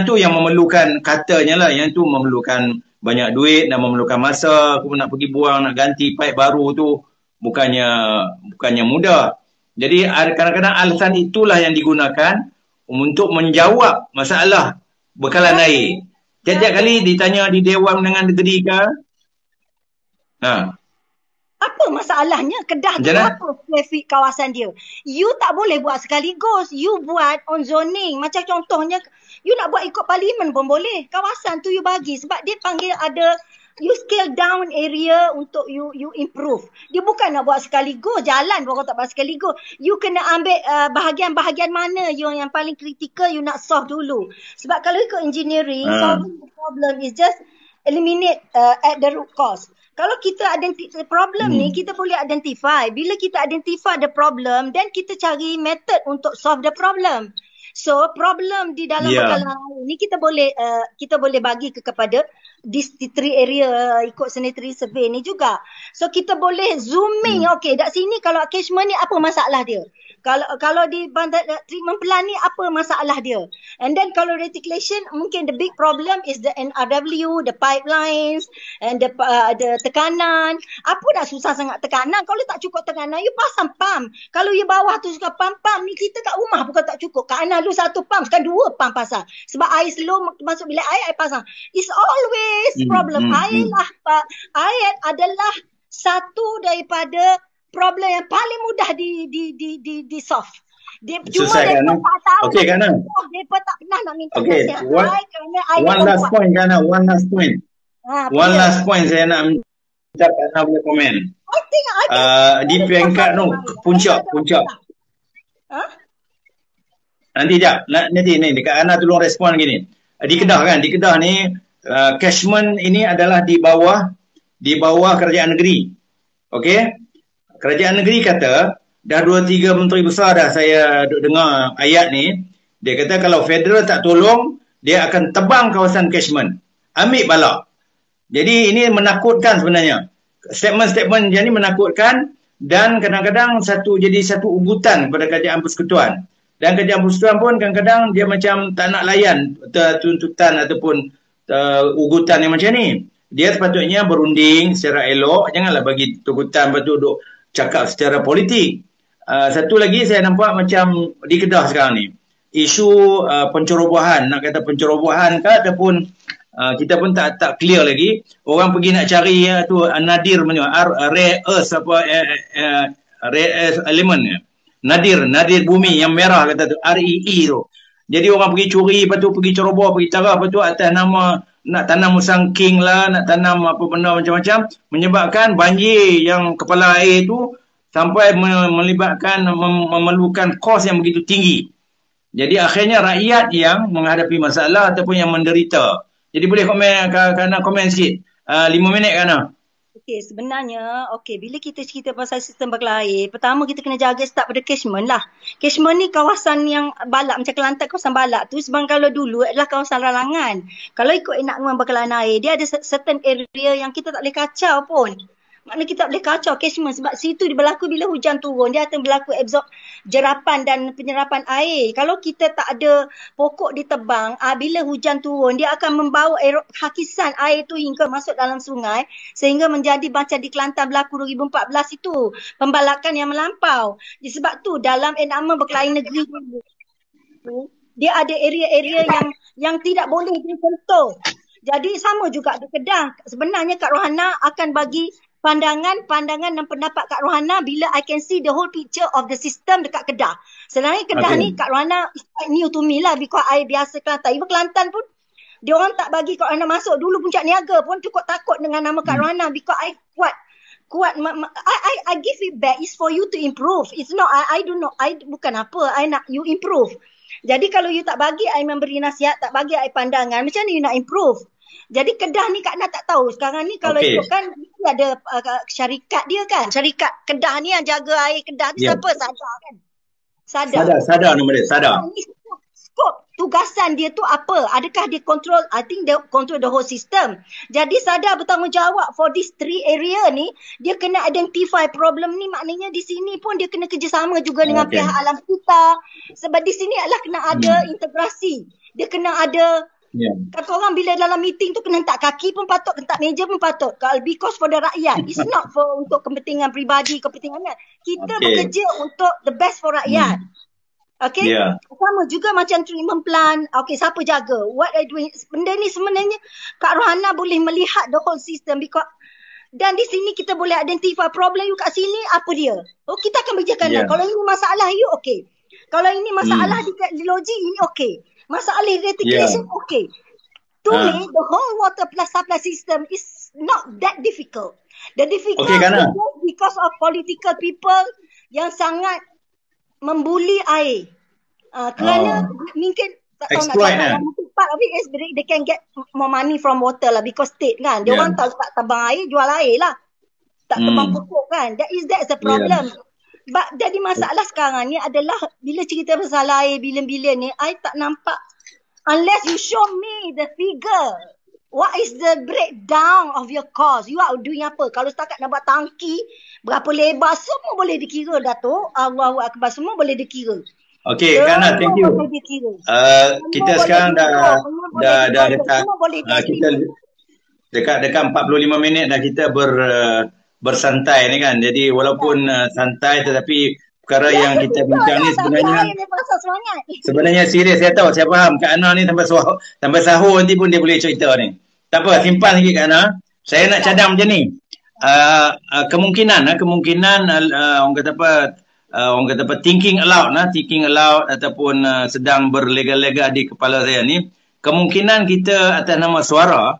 tu yang memerlukan katanya lah, yang tu memerlukan banyak duit dan memerlukan masa. Aku nak pergi buang, nak ganti pipe baru tu bukannya mudah. Jadi kadang-kadang alasan itulah yang digunakan untuk menjawab masalah bekalan air. Tiap-tiap kali ditanya di Dewan Undangan Negeri ke, apa masalahnya? Kedah tu apa traffic kawasan dia? You tak boleh buat sekaligus. You buat on zoning. Macam contohnya, you nak buat ikut parlimen pun boleh. Kawasan tu you bagi. Sebab dia panggil ada, you scale down area untuk you improve. Dia bukan nak buat sekaligus. Jalan pun kau tak buat sekaligus. You kena ambil bahagian-bahagian mana yang paling kritikal you nak solve dulu. Sebab kalau ikut engineering, solving the problem is just eliminate at the root cause. Kalau kita identify problem ni, kita boleh identify. Bila kita identify the problem, then kita cari method untuk solve the problem. So, problem di dalam bekalan air ni kita boleh bagi kepada these 3 area ikut sanitary survey ni juga. So, kita boleh zooming. Okay, kat sini kalau catchment ni apa masalah dia? Kalau di bandar treatment plant ni apa masalah dia? And then kalau reticulation, mungkin the big problem is the NRW, the pipelines and the tekanan. Apa dah susah sangat tekanan? Kalau tak cukup tekanan, you pasang pump. Kalau you bawah tu suka pump ni kita kat rumah bukan tak cukup. Kat Ana dulu 1 pump, sekarang 2 pump pasang. Sebab air slow masuk bilik air pasang. It's always problem. Air adalah satu daripada problem yang paling mudah di solve. Cuma mereka tak tahu. Okey Kak Na. Mereka tak pernah nak minta nasihat. One last point Kak Na, one last point. One last point saya nak minta Kak Na boleh komen. Di peringkat tu puncak. Nanti dekat Ana tolong respon gini. Di Kedah kan, di Kedah ni catchment ini adalah di bawah kerajaan negeri. Okey? Kerajaan negeri kata, dah 2-3 menteri besar dah saya dengar ayat ni, dia kata kalau federal tak tolong, dia akan tebang kawasan catchment. Ambil balak. Jadi ini menakutkan sebenarnya. Statement-statement yang ni menakutkan dan kadang-kadang jadi satu ugutan kepada kerajaan persekutuan. Dan kerajaan persekutuan pun kadang-kadang dia macam tak nak layan tuntutan ataupun ugutan yang macam ni. Dia sepatutnya berunding secara elok, janganlah bagi tuntutan lepas tu duduk cakap secara politik. Satu lagi saya nampak macam di Kedah sekarang ni. isu pencerobohan, nak kata pencerobohan ke ataupun kita pun tak clear lagi. Orang pergi nak cari tu nadir punya rare earth apa rare earth element, nadir bumi yang merah kata tu, REE tu. Jadi orang pergi curi, lepas tu pergi ceroboh, pergi taraf, lepas tu atas nama nak tanam musang king lah, nak tanam apa benda macam-macam, menyebabkan banjir yang kepala air tu sampai melibatkan memerlukan kos yang begitu tinggi. Jadi akhirnya rakyat yang menghadapi masalah ataupun yang menderita. Jadi boleh komen sikit. 5 minit Kana. Okey, sebenarnya bila kita cerita pasal sistem bekalan air, pertama kita kena jaga start pada catchment lah. Catchment ni kawasan yang balak macam Kelantan, kawasan balak tu sebab kalau dulu adalah kawasan ralangan. Kalau ikut enakmen bekalan air, dia ada certain area yang kita tak boleh kacau pun. Maknanya kita tak boleh kacau catchment sebab situ dia berlaku bila hujan turun. Dia akan berlaku absorb jerapan dan penyerapan air. Kalau kita tak ada pokok ditebang, bila hujan turun, dia akan membawa hakisan air tu hingga masuk dalam sungai sehingga menjadi macam di Kelantan berlaku 2014 itu. Pembalakan yang melampau. Sebab tu dalam enakmen berkelahi negeri dia ada area-area yang tidak boleh disentuh. Jadi sama juga di Kedah. Sebenarnya Kak Rohana akan bagi pandangan dan pendapat Kak Rohana bila I can see the whole picture of the system dekat Kedah. Sebenarnya Kedah ni Kak Rohana is quite new to me lah because I biasa Kelantan. Even Kelantan pun dia orang tak bagi Kak Rohana masuk. Dulu Puncak Niaga pun cukup takut dengan nama Kak Rohana because I kuat. I give feedback is for you to improve. It's not I do not bukan apa. I nak you improve. Jadi kalau you tak bagi I memberi nasihat, tak bagi I pandangan, macam mana you nak improve? Jadi Kedah ni Kak Nak tak tahu. Sekarang ni kalau ikut kan ada syarikat dia kan. Syarikat Kedah ni yang jaga air Kedah ni siapa? Sadar kan? Sadar nama dia, Sadar. Skop tugasan dia tu apa? Adakah dia control? I think dia control the whole system. Jadi Sadar bertanggungjawab for this 3 area ni. Dia kena identify problem ni. Maknanya di sini pun dia kena kerjasama juga dengan pihak alam kita. Sebab di sini adalah kena ada integrasi. Dia kena ada kata orang bila dalam meeting tu kena hentak kaki pun patut, hentak meja pun patut. Because for the rakyat. It's not for untuk kepentingan peribadi, kepentingan kita bekerja untuk the best for rakyat. Sama juga macam treatment plan. Siapa jaga? What I doing? Benda ni sebenarnya Kak Rohana boleh melihat the whole system because dan di sini kita boleh identify problem you kat sini apa dia. Kita akan kerjakan. Kalau ini masalah you Kalau ini masalah di logi ini masalah irrigation To me, the whole water plus supply system is not that difficult. The difficult is because of political people yang sangat membuli air. Kerana mungkin tak tahu nak cakap part of it is they can get more money from water lah because state kan. Dia orang tak tebang air, jual air lah. Tak tebang pokok kan. That's the problem. Jadi masalah sekarang ni adalah bila cerita pasal air bilion-bilion ni, I tak nampak unless you show me the figure. What is the breakdown of your cost? You are doing apa? Kalau setakat nak buat tangki, berapa lebar, semua boleh dikira Datuk. Allahu Akbar, semua boleh dikira. Okey, Kana, thank you. Kita sekarang dah dekat kita dekat 45 minit dah kita bersantai ni kan. Jadi walaupun santai tetapi perkara yang kita bincang ni sebenarnya serius. Saya tahu, saya faham Kak Ana ni sampai sahur nanti pun dia boleh cerita ni. Tak apa, simpan lagi Kak Ana. Saya nak cadang macam ni. Kemungkinan orang kata apa thinking aloud ataupun sedang berlega-lega di kepala saya ni, kemungkinan kita atas nama Suara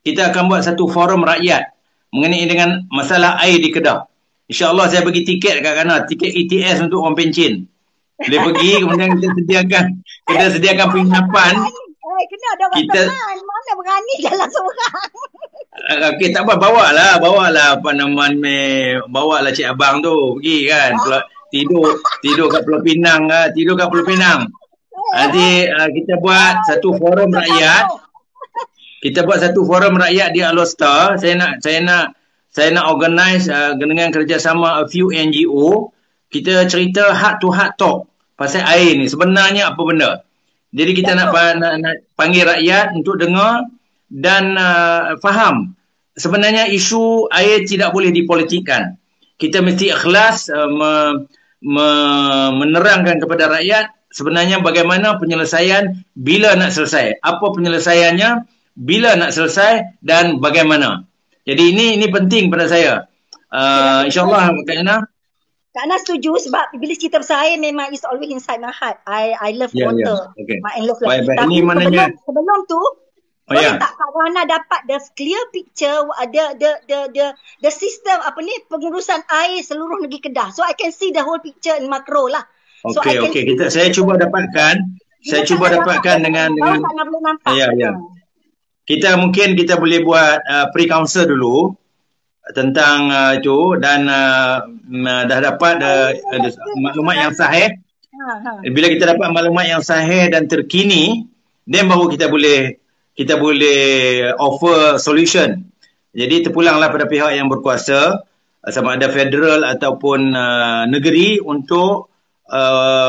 kita akan buat satu forum rakyat mengenai dengan masalah air di Kedah. InsyaAllah saya bagi tiket kat Kana, tiket ETS untuk orang pencin. Boleh pergi, kemudian kita sediakan penginapan. Kena ada orang teman, mana berani jalan seorang. Okey, tak apa, bawalah bawalah Cik Abang tu pergi kan. Tidur kat Pulau Pinang, Nanti kita buat satu forum rakyat. Di Alostar. Saya nak organize dengan kerjasama a few NGO. Kita cerita heart to heart talk pasal air ni sebenarnya apa benda. Jadi kita nak panggil rakyat untuk dengar dan faham. Sebenarnya isu air tidak boleh dipolitikkan. Kita mesti ikhlas menerangkan kepada rakyat sebenarnya bagaimana penyelesaian, bila nak selesai, apa penyelesaiannya, bila nak selesai dan bagaimana. Jadi ini penting pada saya. InsyaAllah Kak Yana. Kak Ana setuju sebab bila cerita pasal air memang it's always inside my heart. I love water. Okay. My love Baik. Tapi Ini maknanya sebelum tu boleh tak Kak Ana dapat the clear picture the system pengurusan air seluruh negeri Kedah. So I can see the whole picture in macro lah. Okey. Saya cuba dapatkan. Dengan kita boleh buat pre-council dulu tentang itu dan dah dapat maklumat yang sahih. Bila kita dapat maklumat yang sahih dan terkini, then baru kita boleh offer solution. Jadi terpulanglah pada pihak yang berkuasa, sama ada federal ataupun negeri untuk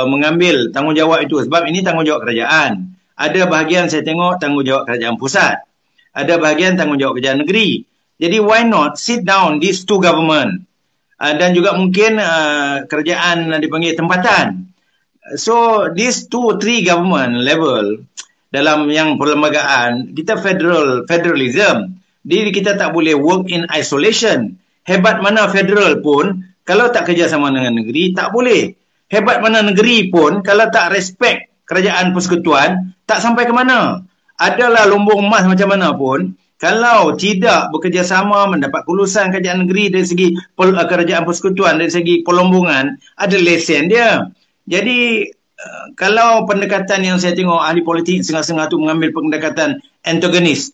mengambil tanggungjawab itu. Sebab ini tanggungjawab kerajaan. Ada bahagian saya tengok tanggungjawab kerajaan pusat. Ada bahagian tanggungjawab kerajaan negeri. Jadi why not sit down these two government dan juga mungkin kerajaan dipanggil tempatan. So these 2-3 government level dalam yang perlembagaan kita federalism. Jadi kita tak boleh work in isolation. Hebat mana federal pun kalau tak kerjasama dengan negeri tak boleh. Hebat mana negeri pun kalau tak respect kerajaan persekutuan tak sampai ke mana. Adalah lumbung emas macam mana pun kalau tidak bekerjasama mendapat kelulusan kerajaan negeri dari segi kerajaan persekutuan, dari segi pelombongan, ada lesen dia. Jadi kalau pendekatan yang saya tengok ahli politik setengah-setengah tu mengambil pendekatan antagonis,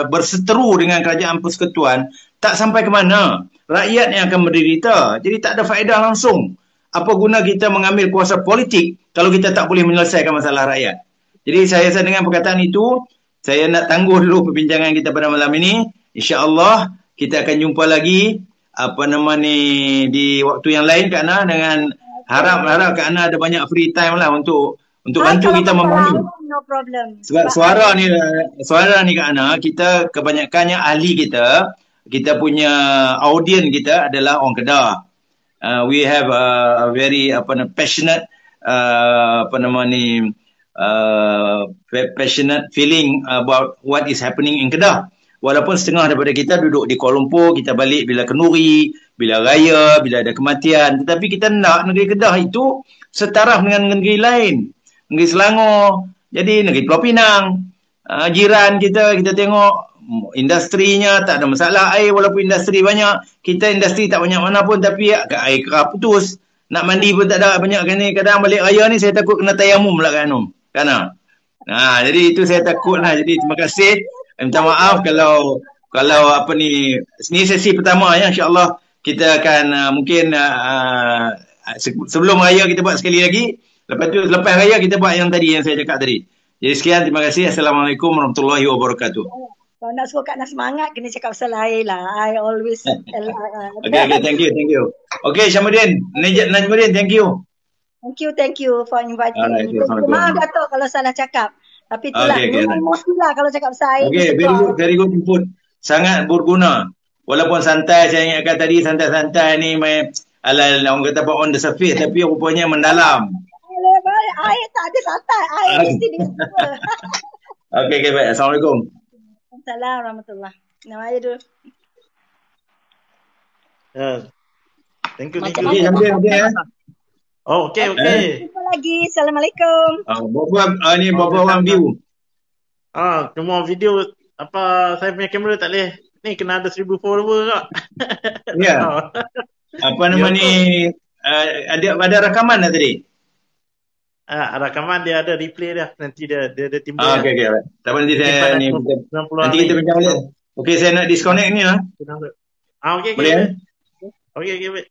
berseteru dengan kerajaan persekutuan, tak sampai ke mana. Rakyat yang akan menderita. Jadi tak ada faedah langsung. Apa guna kita mengambil kuasa politik kalau kita tak boleh menyelesaikan masalah rakyat. Jadi saya rasa dengan perkataan itu, saya nak tangguh dulu perbincangan kita pada malam ini. InsyaAllah kita akan jumpa lagi di waktu yang lain Kak Ana, dengan harap Kak Ana ada banyak free time lah untuk bantu kita membangun. No problem. Sebab suara ni Kak Ana, kita kebanyakannya ahli kita punya audien kita adalah orang Kedah. We have a very passionate passionate feeling about what is happening in Kedah. Walaupun setengah daripada kita duduk di Kuala Lumpur, kita balik bila kenduri, bila raya, bila ada kematian. Tetapi kita nak negeri Kedah itu setaraf dengan negeri lain. Negeri Selangor, jadi negeri Pulau Pinang. Jiran kita tengok industrinya tak ada masalah air, walaupun industri banyak. Kita industri tak banyak mana pun, tapi air kerap putus. Nak mandi pun tak ada banyak. Kadang balik raya ni saya takut kena tayamum pula kan. Jadi itu saya takut lah. Jadi terima kasih. Minta maaf kalau ni sesi pertama ya. InsyaAllah kita akan mungkin sebelum raya kita buat sekali lagi. Lepas raya kita buat yang saya cakap tadi. Jadi sekian, terima kasih. Assalamualaikum warahmatullahi wabarakatuh. Kalau nak suruh Kak Ana semangat, kena cakap pasal air lah. I always... Okay, thank you. Okay, Syamudin. Najmuddin, thank you. Thank you for inviting me. Maaf Datuk kalau salah cakap. Tapi itulah, emosi lah kalau cakap pasal air. Okay, very good input. Sangat berguna. Walaupun santai, saya ingatkan tadi santai-santai ni, orang kata on the surface, tapi rupanya mendalam. Air tak ada santai. Air mesti dia semua. Okay, baik. Assalamualaikum. Assalamualaikum warahmatullahi. Nama air dulu. Thank you. Oh, okay. Jumpa lagi. Assalamualaikum. Berapa orang view? Semua video saya punya kamera tak boleh. Ni kena ada 1000 follower kak. Ya. Apa nama ni? Ada rakaman dah tadi? Rakaman dia ada replay dia. Nanti dia timbul. Okay. Tak apa, nanti saya nanti kita bincang balik. Okay, saya nak disconnect ni lah. Okay. Boleh? Okay, baik.